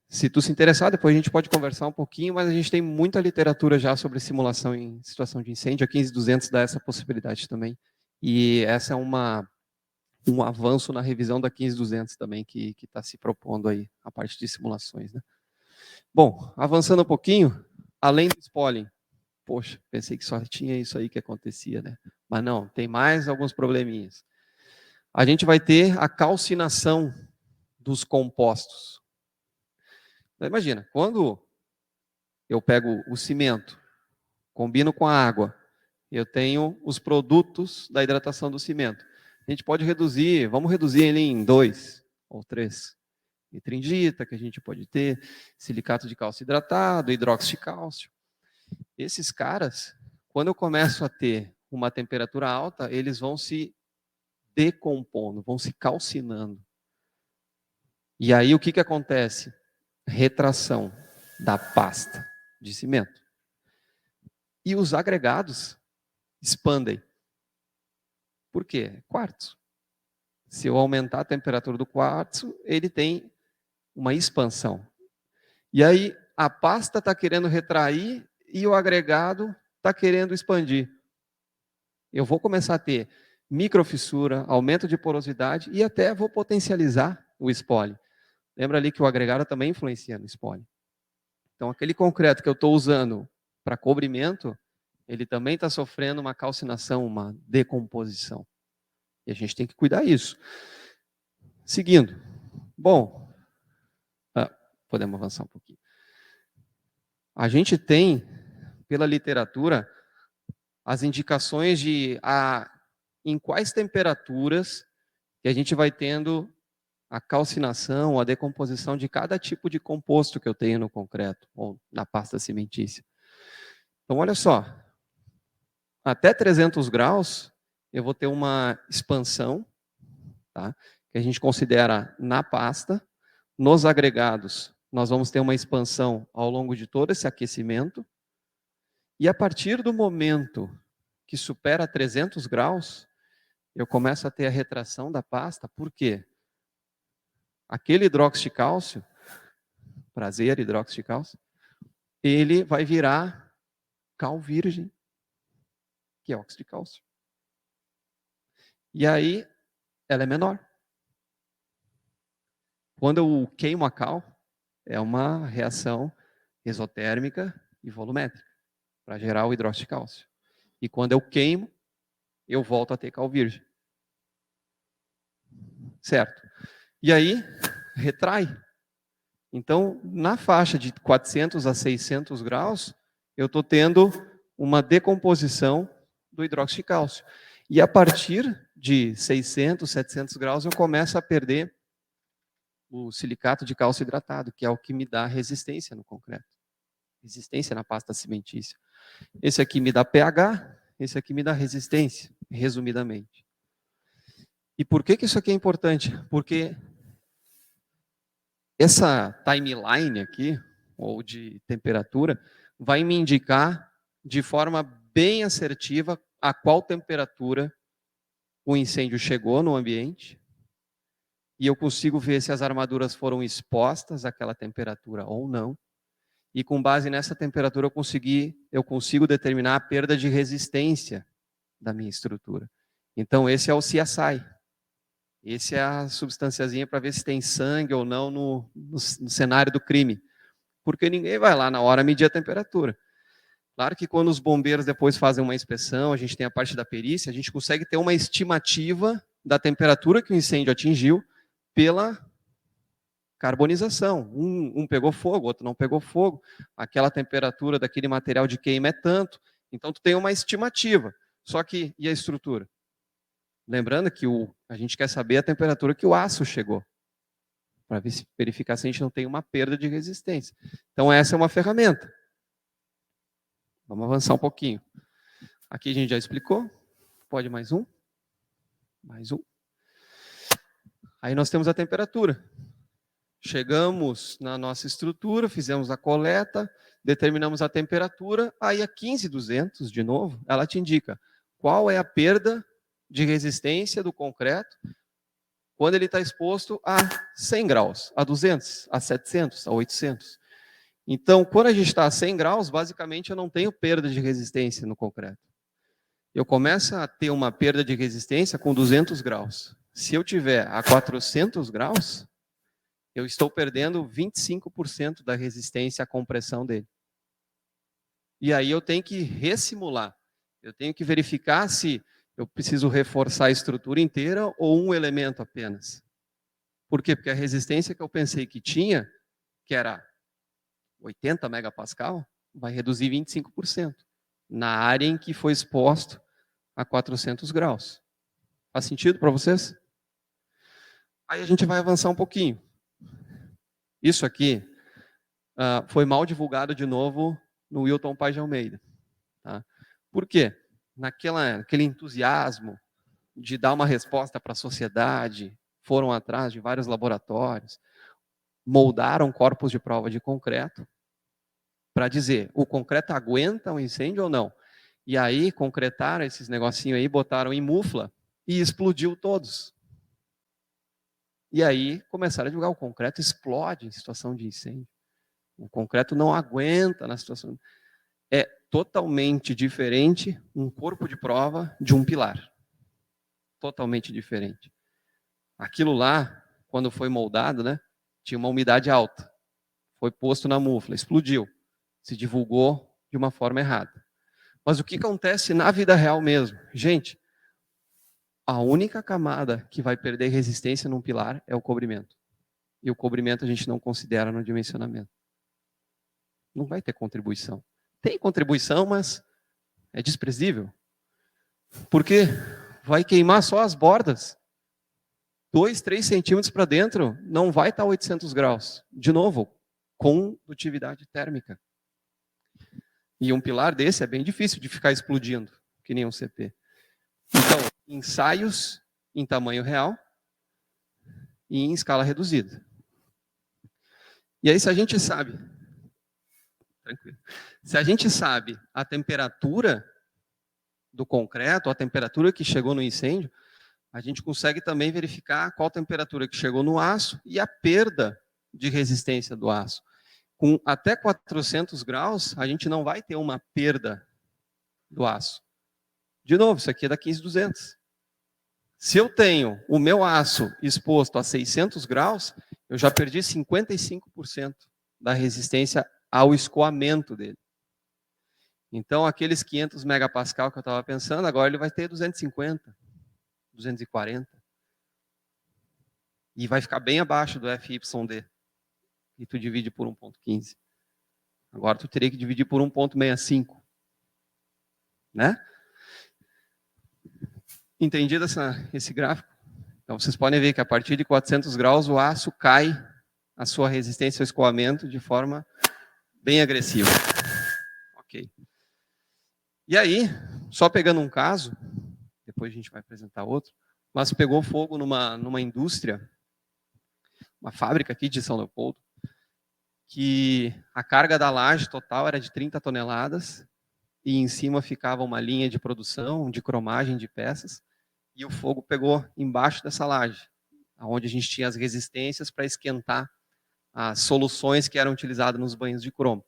se tu se interessar, depois a gente pode conversar um pouquinho, mas a gente tem muita literatura já sobre simulação em situação de incêndio. A 15200 dá essa possibilidade também. E essa é um avanço na revisão da 15200 também, que está se propondo aí, a parte de simulações. Né? Bom, avançando um pouquinho, além do spoiling, poxa, pensei que só tinha isso aí que acontecia, né? Mas não, tem mais alguns probleminhas. A gente vai ter a calcinação dos compostos. Então, imagina, quando eu pego o cimento, combino com a água, eu tenho os produtos da hidratação do cimento. A gente pode reduzir, vamos reduzir ele em 2 ou 3. Nitringita, que a gente pode ter, silicato de cálcio hidratado, hidróxido de cálcio. Esses caras, quando eu começo a ter uma temperatura alta, eles vão se decompondo, vão se calcinando. E aí o que, que acontece? Retração da pasta de cimento. E os agregados expandem. Por quê? Quartzo. Se eu aumentar a temperatura do quartzo, ele tem uma expansão. E aí a pasta está querendo retrair e o agregado está querendo expandir. Eu vou começar a ter microfissura, aumento de porosidade e até vou potencializar o spoiling. Lembra ali que o agregado também influencia no spoiling. Então, aquele concreto que eu estou usando para cobrimento, ele também está sofrendo uma calcinação, uma decomposição. E a gente tem que cuidar disso. Seguindo. Bom, podemos avançar um pouquinho. A gente tem, pela literatura, as indicações de em quais temperaturas que a gente vai tendo a calcinação, a decomposição de cada tipo de composto que eu tenho no concreto ou na pasta cimentícia. Então, olha só, até 300 graus eu vou ter uma expansão, tá? Que a gente considera na pasta. Nos agregados, nós vamos ter uma expansão ao longo de todo esse aquecimento. E a partir do momento que supera 300 graus, eu começo a ter a retração da pasta. Por quê? Aquele hidróxido de cálcio, prazer, hidróxido de cálcio, ele vai virar cal virgem, que é óxido de cálcio. E aí, ela é menor. Quando eu queimo a cal, é uma reação exotérmica e volumétrica, para gerar o hidróxido de cálcio. E quando eu queimo, eu volto a ter cal virgem. Certo? E aí, retrai. Então, na faixa de 400 a 600 graus, eu estou tendo uma decomposição do hidróxido de cálcio. E a partir de 600, 700 graus, eu começo a perder o silicato de cálcio hidratado, que é o que me dá resistência no concreto. Resistência na pasta cimentícia. Esse aqui me dá pH, esse aqui me dá resistência, resumidamente. E por que isso aqui é importante? Porque essa timeline aqui, ou de temperatura, vai me indicar de forma bem assertiva a qual temperatura o incêndio chegou no ambiente, e eu consigo ver se as armaduras foram expostas àquela temperatura ou não, e com base nessa temperatura eu consigo determinar a perda de resistência da minha estrutura. Então esse é o CSI. Esse é a substanciazinha para ver se tem sangue ou não no cenário do crime. Porque ninguém vai lá na hora medir a temperatura. Claro que quando os bombeiros depois fazem uma inspeção, a gente tem a parte da perícia, a gente consegue ter uma estimativa da temperatura que o incêndio atingiu pela carbonização. Um pegou fogo, outro não pegou fogo. Aquela temperatura daquele material de queima é tanto. Então, tu tem uma estimativa. Só que, e a estrutura? Lembrando que a gente quer saber a temperatura que o aço chegou, para verificar se a gente não tem uma perda de resistência. Então, essa é uma ferramenta. Vamos avançar um pouquinho. Aqui a gente já explicou. Pode mais um? Mais um. Aí nós temos a temperatura. Chegamos na nossa estrutura, fizemos a coleta, determinamos a temperatura, aí a 15.200, de novo, ela te indica qual é a perda de resistência do concreto quando ele está exposto a 100 graus, a 200, a 700, a 800. Então, quando a gente está a 100 graus, basicamente eu não tenho perda de resistência no concreto. Eu começo a ter uma perda de resistência com 200 graus. Se eu tiver a 400 graus, eu estou perdendo 25% da resistência à compressão dele. E aí eu tenho que ressimular. Eu tenho que verificar se eu preciso reforçar a estrutura inteira ou um elemento apenas. Por quê? Porque a resistência que eu pensei que tinha, que era 80 megapascal, vai reduzir 25% na área em que foi exposto a 400 graus. Faz sentido para vocês? Aí a gente vai avançar um pouquinho. Isso aqui foi mal divulgado de novo no Wilton Paz de Almeida. Tá? Por quê? Naquele entusiasmo de dar uma resposta para a sociedade, foram atrás de vários laboratórios, moldaram corpos de prova de concreto para dizer, o concreto aguenta um incêndio ou não? E aí concretaram esses negocinhos aí, botaram em mufla e explodiu todos. E aí começaram a divulgar, o concreto explode em situação de incêndio. O concreto não aguenta na situação. É totalmente diferente um corpo de prova de um pilar. Totalmente diferente. Aquilo lá, quando foi moldado, né, tinha uma umidade alta. Foi posto na mufla, explodiu. Se divulgou de uma forma errada. Mas o que acontece na vida real mesmo? Gente, a única camada que vai perder resistência num pilar é o cobrimento. E o cobrimento a gente não considera no dimensionamento. Não vai ter contribuição. Tem contribuição, mas é desprezível. Porque vai queimar só as bordas. 2, 3 centímetros para dentro, não vai estar 800 graus. De novo, condutividade térmica. E um pilar desse é bem difícil de ficar explodindo, que nem um CP. Então, ensaios em tamanho real e em escala reduzida. E aí, se a gente sabe... Tranquilo. Se a gente sabe a temperatura do concreto, a temperatura que chegou no incêndio, a gente consegue também verificar qual temperatura que chegou no aço e a perda de resistência do aço. Com até 400 graus, a gente não vai ter uma perda do aço. De novo, isso aqui é da 15.200. Se eu tenho o meu aço exposto a 600 graus, eu já perdi 55% da resistência ao escoamento dele. Então, aqueles 500 megapascal que eu estava pensando, agora ele vai ter 250, 240. E vai ficar bem abaixo do FYD. E tu divide por 1.15. Agora tu teria que dividir por 1.65. Né? Entendido esse gráfico? Então, vocês podem ver que a partir de 400 graus o aço cai a sua resistência ao escoamento de forma bem agressiva. Ok. E aí, só pegando um caso, depois a gente vai apresentar outro, mas pegou fogo numa indústria, uma fábrica aqui de São Leopoldo, que a carga da laje total era de 30 toneladas, e em cima ficava uma linha de produção, de cromagem de peças, e o fogo pegou embaixo dessa laje, onde a gente tinha as resistências para esquentar as soluções que eram utilizadas nos banhos de cromo.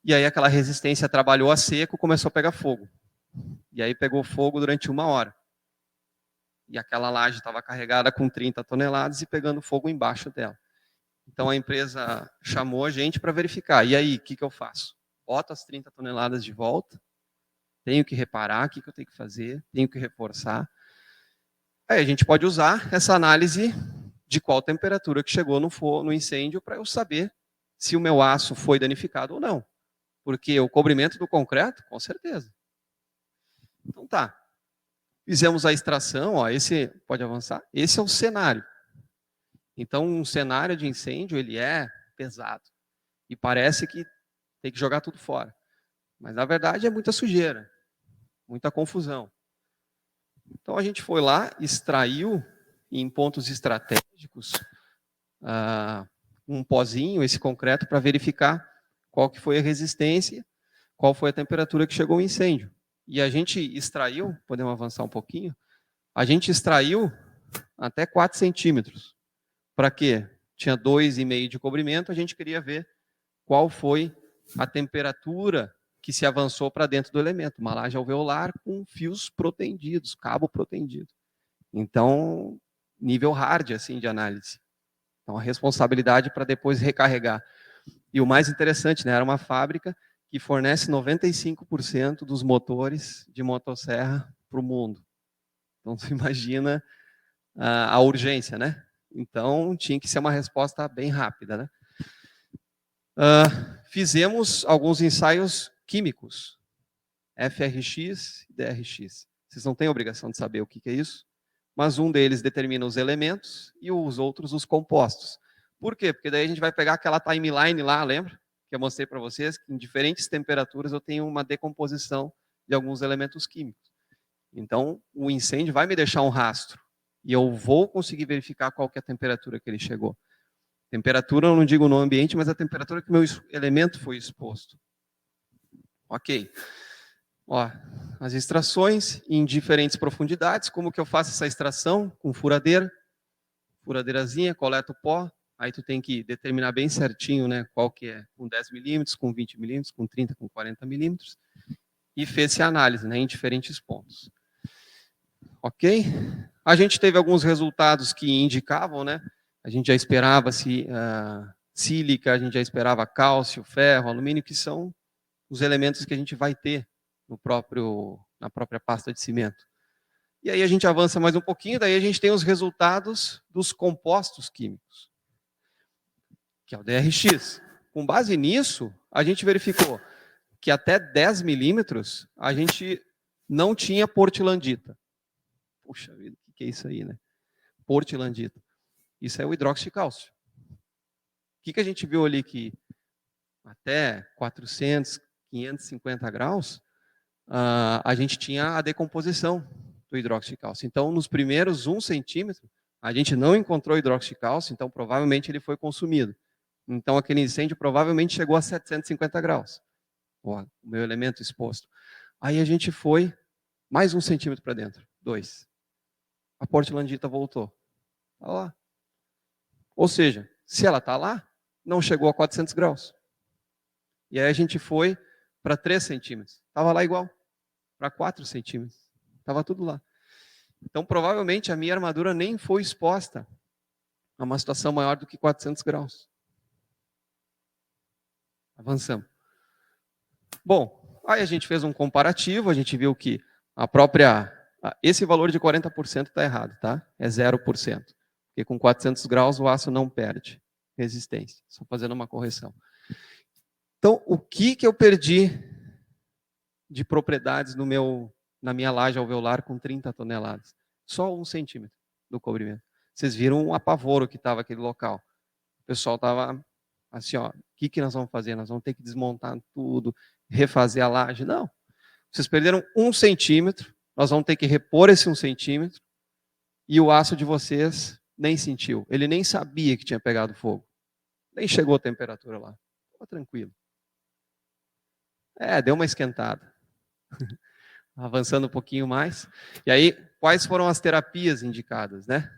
E aí aquela resistência trabalhou a seco, começou a pegar fogo. E aí pegou fogo durante 1 hora. E aquela laje estava carregada com 30 toneladas e pegando fogo embaixo dela. Então a empresa chamou a gente para verificar. E aí, o que eu faço? Boto as 30 toneladas de volta, tenho que reparar, o que eu tenho que fazer, tenho que reforçar. Aí a gente pode usar essa análise de qual temperatura que chegou no incêndio para eu saber se o meu aço foi danificado ou não. Porque o cobrimento do concreto, com certeza. Então tá. Fizemos a extração, ó, esse pode avançar. Esse é o cenário. Então um cenário de incêndio, ele é pesado. E parece que tem que jogar tudo fora. Mas na verdade é muita sujeira, muita confusão. Então a gente foi lá, extraiu em pontos estratégicos um pozinho, esse concreto, para verificar qual que foi a resistência, qual foi a temperatura que chegou o incêndio. E a gente extraiu, podemos avançar um pouquinho, a gente extraiu até 4 centímetros. Para quê? Tinha 2,5 de cobrimento, a gente queria ver qual foi a temperatura que se avançou para dentro do elemento. Uma laje alveolar com fios protendidos, cabo protendido. Então, nível hard assim, de análise. Então, a responsabilidade para depois recarregar. E o mais interessante, né, era uma fábrica que fornece 95% dos motores de motosserra para o mundo. Então, você imagina a urgência, né? Então, tinha que ser uma resposta bem rápida, né? Fizemos alguns ensaios químicos, FRX e DRX. Vocês não têm obrigação de saber o que é isso, mas um deles determina os elementos e os outros os compostos. Por quê? Porque daí a gente vai pegar aquela timeline lá, lembra? Que eu mostrei para vocês, que em diferentes temperaturas eu tenho uma decomposição de alguns elementos químicos. Então, o incêndio vai me deixar um rastro, e eu vou conseguir verificar qual que é a temperatura que ele chegou. Temperatura, eu não digo no ambiente, mas a temperatura que o meu elemento foi exposto. Ok. Ó, as extrações em diferentes profundidades. Como que eu faço essa extração? Com furadeira. Furadeirazinha, coleta o pó. Aí tu tem que determinar bem certinho, né, qual que é, com 10 milímetros, com 20 milímetros, com 30, com 40 milímetros. E fez-se a análise, né, em diferentes pontos. Ok? A gente teve alguns resultados que indicavam, né, a gente já esperava sílica, a gente já esperava cálcio, ferro, alumínio, que são os elementos que a gente vai ter na própria pasta de cimento. E aí a gente avança mais um pouquinho, daí a gente tem os resultados dos compostos químicos, que é o DRX. Com base nisso, a gente verificou que até 10 milímetros a gente não tinha portlandita. Puxa vida, o que é isso aí, né? Portlandita. Isso é o hidróxido de cálcio. O que a gente viu ali que até 400, 550 graus, a gente tinha a decomposição do hidróxido de cálcio. Então, nos primeiros 1 centímetro, a gente não encontrou hidróxido de cálcio, então provavelmente ele foi consumido. Então, aquele incêndio provavelmente chegou a 750 graus, o meu elemento exposto. Aí a gente foi mais 1 centímetro para dentro, 2. A portlandita voltou. Está lá. Ou seja, se ela está lá, não chegou a 400 graus. E aí a gente foi para 3 centímetros. Estava lá igual. Para 4 centímetros. Estava tudo lá. Então, provavelmente, a minha armadura nem foi exposta É uma situação maior do que 400 graus. Avançamos. Bom, aí a gente fez um comparativo, a gente viu que esse valor de 40% está errado, tá? É 0%. Porque com 400 graus o aço não perde resistência. Só fazendo uma correção. Então, o que eu perdi de propriedades na minha laje alveolar com 30 toneladas? Só 1 centímetro do cobrimento. Vocês viram o apavoro que estava aquele local. O pessoal estava assim, ó, o que nós vamos fazer? Nós vamos ter que desmontar tudo, refazer a laje? Não. Vocês perderam 1 centímetro, nós vamos ter que repor esse 1 centímetro, e o aço de vocês nem sentiu. Ele nem sabia que tinha pegado fogo. Nem chegou a temperatura lá. Estava tranquilo. Deu uma esquentada. Avançando um pouquinho mais. E aí, quais foram as terapias indicadas, né?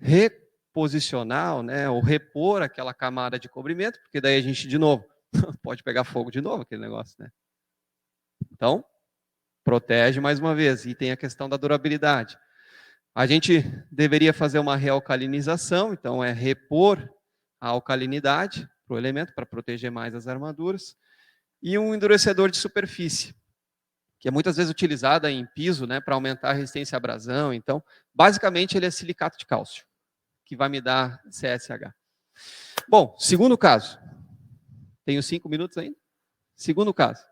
Reposicionar, né, ou repor aquela camada de cobrimento, porque daí a gente, de novo, pode pegar fogo de novo aquele negócio, né? Então, protege mais uma vez. E tem a questão da durabilidade. A gente deveria fazer uma realcalinização, então é repor a alcalinidade para o elemento, para proteger mais as armaduras. E um endurecedor de superfície, que é muitas vezes utilizada em piso, né, para aumentar a resistência à abrasão. Então, basicamente, ele é silicato de cálcio, que vai me dar CSH. Bom, segundo caso. Tenho 5 minutos ainda? Segundo caso.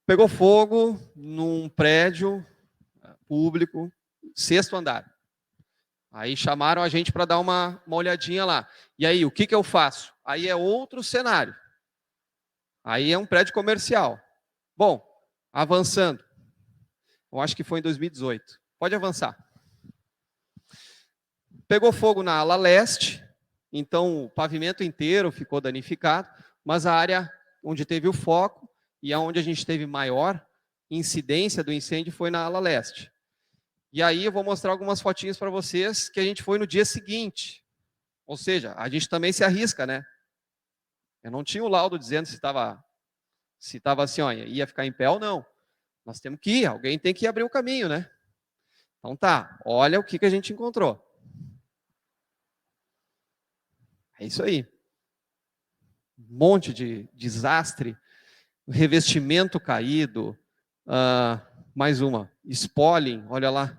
Pegou fogo num prédio público, 6º andar. Aí chamaram a gente para dar uma olhadinha lá. E aí, o que eu faço? Aí é outro cenário. Aí é um prédio comercial. Bom, avançando. Eu acho que foi em 2018. Pode avançar. Pegou fogo na ala leste, então o pavimento inteiro ficou danificado, mas a área onde teve o foco e aonde a gente teve maior incidência do incêndio foi na ala leste. E aí eu vou mostrar algumas fotinhas para vocês que a gente foi no dia seguinte. Ou seja, a gente também se arrisca, né? Eu não tinha o laudo dizendo se estava assim, ó, ia ficar em pé ou não. Nós temos que ir, alguém tem que abrir o caminho, né? Então tá, olha o que a gente encontrou. É isso aí. Um monte de desastre, revestimento caído, mais uma, spoiling, olha lá.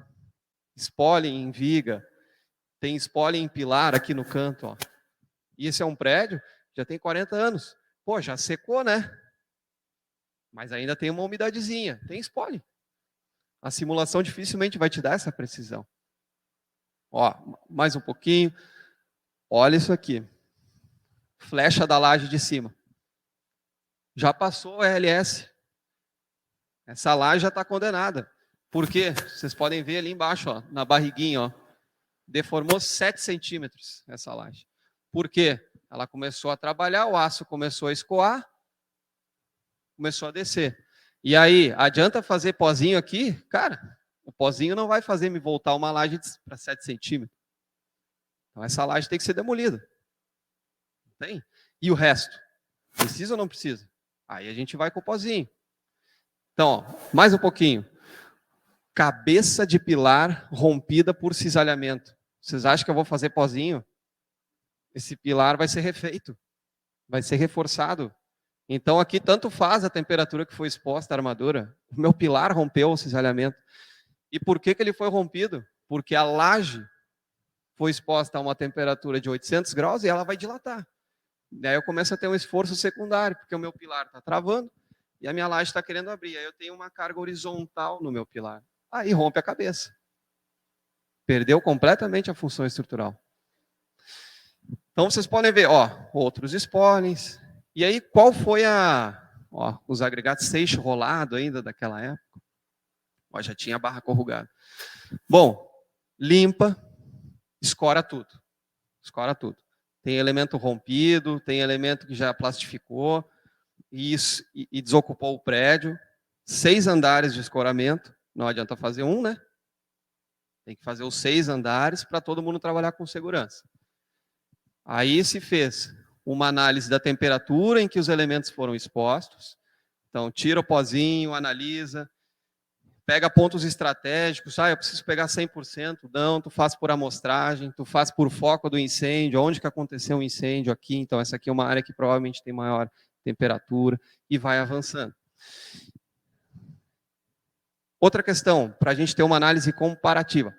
Spoiling em viga, tem spoiling em pilar aqui no canto, ó. E esse é um prédio, já tem 40 anos. Pô, já secou, né? Mas ainda tem uma umidadezinha, tem spoiling. A simulação dificilmente vai te dar essa precisão. Ó, mais um pouquinho. Olha isso aqui. Flecha da laje de cima. Já passou o RLS. Essa laje já está condenada. Por quê? Vocês podem ver ali embaixo, ó, na barriguinha, ó, deformou 7 centímetros essa laje. Por quê? Ela começou a trabalhar, o aço começou a escoar, começou a descer. E aí, adianta fazer pozinho aqui? Cara, o pozinho não vai fazer me voltar uma laje para 7 centímetros. Então essa laje tem que ser demolida. Tem? E o resto? Precisa ou não precisa? Aí a gente vai com o pozinho. Então, ó, mais um pouquinho. Cabeça de pilar rompida por cisalhamento. Vocês acham que eu vou fazer pozinho? Esse pilar vai ser refeito. Vai ser reforçado. Então aqui tanto faz a temperatura que foi exposta à armadura. O meu pilar rompeu o cisalhamento. E por que ele foi rompido? Porque a laje foi exposta a uma temperatura de 800 graus e ela vai dilatar. Daí eu começo a ter um esforço secundário, porque o meu pilar está travando e a minha laje está querendo abrir. Aí eu tenho uma carga horizontal no meu pilar. Aí rompe a cabeça. Perdeu completamente a função estrutural. Então vocês podem ver, ó, outros spoilings. E aí qual foi os agregados seixo rolado ainda daquela época? Ó, já tinha a barra corrugada. Bom, limpa, escora tudo. Escora tudo. Tem elemento rompido, tem elemento que já plastificou e desocupou o prédio. 6 andares de escoramento. Não adianta fazer um, né? Tem que fazer os 6 andares para todo mundo trabalhar com segurança. Aí se fez uma análise da temperatura em que os elementos foram expostos. Então, tira o pozinho, analisa. pega pontos estratégicos, eu preciso pegar 100%, não, tu faz por amostragem, tu faz por foco do incêndio, onde que aconteceu um incêndio aqui, então essa aqui é uma área que provavelmente tem maior temperatura, e vai avançando. Outra questão, para a gente ter uma análise comparativa,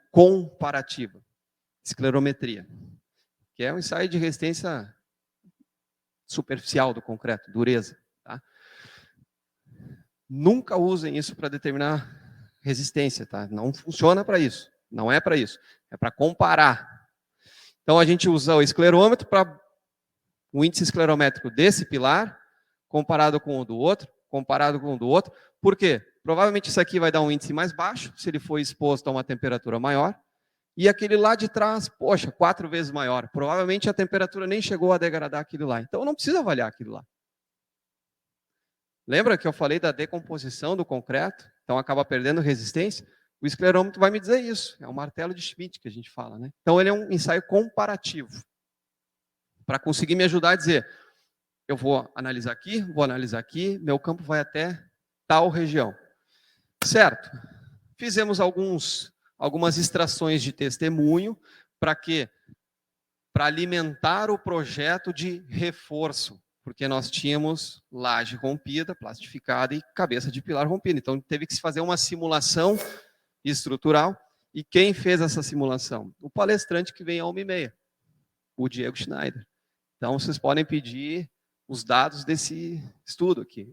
esclerometria, que é um ensaio de resistência superficial do concreto, dureza. Tá? Nunca usem isso para determinar resistência, tá? Não funciona para isso, não é para isso, é para comparar. Então a gente usa o esclerômetro para o índice esclerométrico desse pilar, comparado com o do outro, Por quê? Provavelmente isso aqui vai dar um índice mais baixo, se ele for exposto a uma temperatura maior, e aquele lá de trás, 4 vezes maior. Provavelmente a temperatura nem chegou a degradar aquilo lá. Então não precisa avaliar aquilo lá. Lembra que eu falei da decomposição do concreto? Então acaba perdendo resistência? O esclerômetro vai me dizer isso. É o martelo de Schmidt que a gente fala, né? Então ele é um ensaio comparativo. Para conseguir me ajudar a dizer, eu vou analisar aqui, meu campo vai até tal região. Certo. Fizemos algumas extrações de testemunho. Para quê? Para alimentar o projeto de reforço. Porque nós tínhamos laje rompida, plastificada e cabeça de pilar rompida. Então teve que se fazer uma simulação estrutural. E quem fez essa simulação? O palestrante que vem à 1h30, o Diego Schneider. Então vocês podem pedir os dados desse estudo aqui.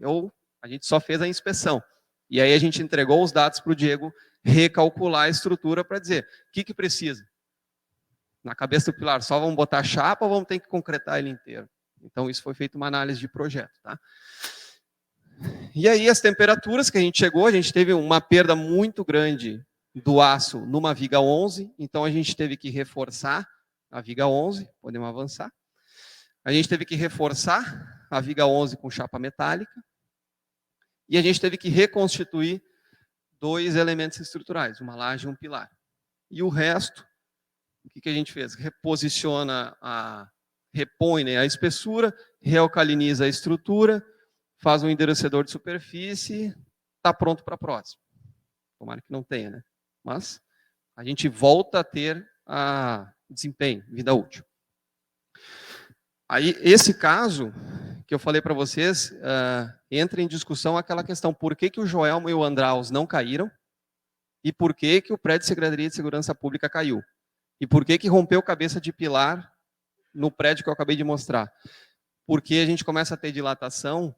A gente só fez a inspeção. E aí a gente entregou os dados para o Diego recalcular a estrutura para dizer o que precisa. Na cabeça do pilar, só vamos botar chapa ou vamos ter que concretar ele inteiro? Então isso foi feito uma análise de projeto. Tá? E aí as temperaturas que a gente teve uma perda muito grande do aço numa viga 11, então a gente teve que reforçar a viga 11, podemos avançar. A gente teve que reforçar a viga 11 com chapa metálica e a gente teve que reconstituir 2 elementos estruturais, uma laje e um pilar. E o resto, o que a gente fez? Repõe, né, a espessura, realcaliniza a estrutura, faz um endurecedor de superfície, está pronto para a próxima. Tomara que não tenha, né? Mas a gente volta a ter desempenho, vida útil. Aí, esse caso que eu falei para vocês, entra em discussão aquela questão, por que o Joelmo e o Andraus não caíram e por que o prédio de Secretaria de Segurança Pública caiu. E por que rompeu cabeça de pilar no prédio que eu acabei de mostrar. Porque a gente começa a ter dilatação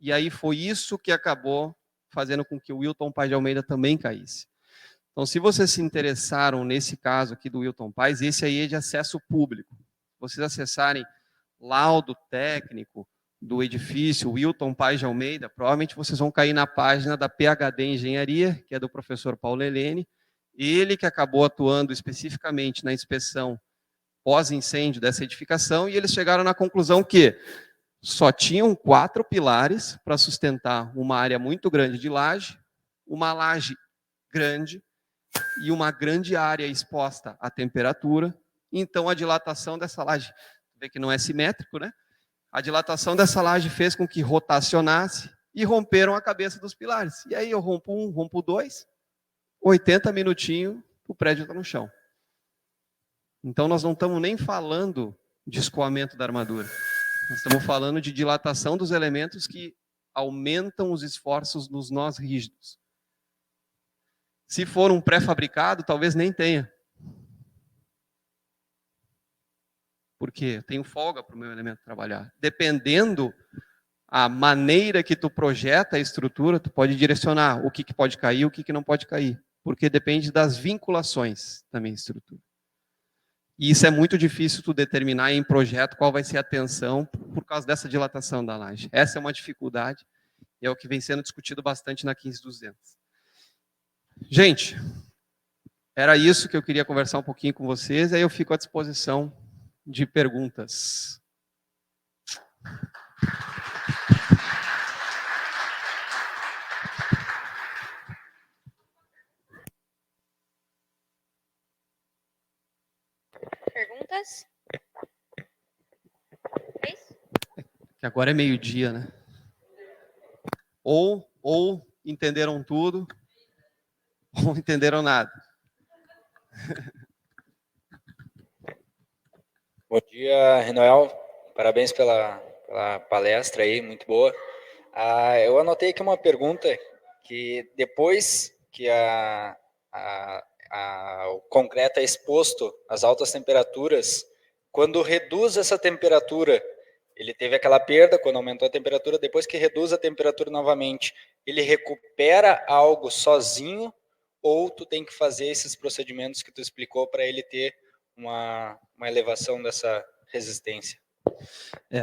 e aí foi isso que acabou fazendo com que o Wilton Paes de Almeida também caísse. Então, se vocês se interessaram nesse caso aqui do Wilton Paes, esse aí é de acesso público. Se vocês acessarem laudo técnico do edifício Wilton Paes de Almeida, provavelmente vocês vão cair na página da PhD Engenharia, que é do professor Paulo Helene, ele que acabou atuando especificamente na inspeção pós-incêndio dessa edificação, e eles chegaram na conclusão que só tinham 4 pilares para sustentar uma área muito grande de laje, uma laje grande e uma grande área exposta à temperatura. Então a dilatação dessa laje, vê que não é simétrico, né? A dilatação dessa laje fez com que rotacionasse e romperam a cabeça dos pilares. E aí eu rompo 1, rompo 2, 80 minutinhos, o prédio está no chão. Então nós não estamos nem falando de escoamento da armadura. Nós estamos falando de dilatação dos elementos que aumentam os esforços nos nós rígidos. Se for um pré-fabricado, talvez nem tenha. Porque eu tenho folga para o meu elemento trabalhar. Dependendo a maneira que tu projeta a estrutura, tu pode direcionar o que pode cair e o que não pode cair. Porque depende das vinculações também estrutura. E isso é muito difícil tu determinar em projeto qual vai ser a tensão por causa dessa dilatação da laje. Essa é uma dificuldade e é o que vem sendo discutido bastante na 15200. Gente, era isso que eu queria conversar um pouquinho com vocês, aí eu fico à disposição de perguntas. Perguntas? É isso? Que agora é meio-dia, né? Ou entenderam tudo, Não entenderam nada. Bom dia, Renoel. Parabéns pela palestra aí, muito boa. Eu anotei aqui uma pergunta que depois que o concreto é exposto às altas temperaturas, quando reduz essa temperatura, ele teve aquela perda quando aumentou a temperatura, depois que reduz a temperatura novamente, ele recupera algo sozinho ou tu tem que fazer esses procedimentos que tu explicou para ele ter uma elevação dessa resistência?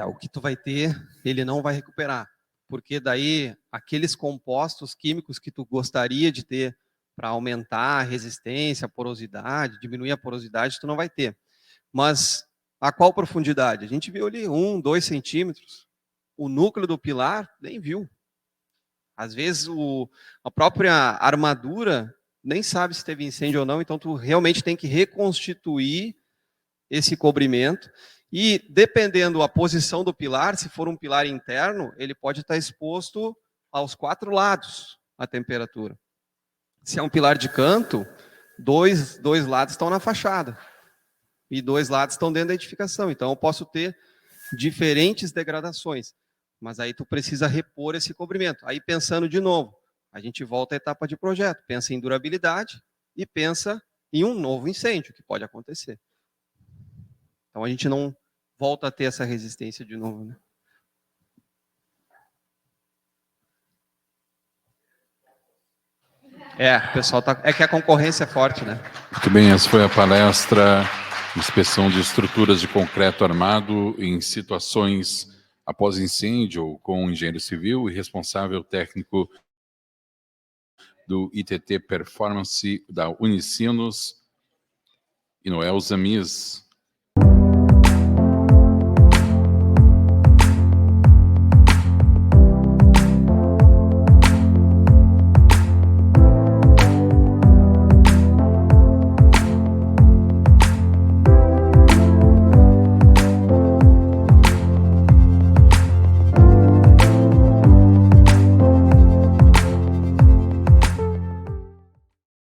O que tu vai ter, ele não vai recuperar, porque daí aqueles compostos químicos que tu gostaria de ter para aumentar a resistência, a porosidade, diminuir a porosidade, tu não vai ter. Mas a qual profundidade? A gente viu ali 1, 2 centímetros. O núcleo do pilar nem viu. Às vezes a própria armadura nem sabe se teve incêndio ou não, então tu realmente tem que reconstituir esse cobrimento. E dependendo da posição do pilar, se for um pilar interno, ele pode estar exposto aos 4 lados a temperatura. Se é um pilar de canto, dois lados estão na fachada e 2 lados estão dentro da edificação. Então eu posso ter diferentes degradações, mas aí tu precisa repor esse cobrimento. Aí pensando de novo, a gente volta à etapa de projeto, pensa em durabilidade e pensa em um novo incêndio que pode acontecer. Então a gente não volta a ter essa resistência de novo, né? O pessoal tá. É que a concorrência é forte, né? Muito bem, essa foi a palestra Inspeção de Estruturas de Concreto Armado em Situações após Incêndio, com o engenheiro civil e responsável técnico do ITT Performance da Unicinos, Inoel Zamiz.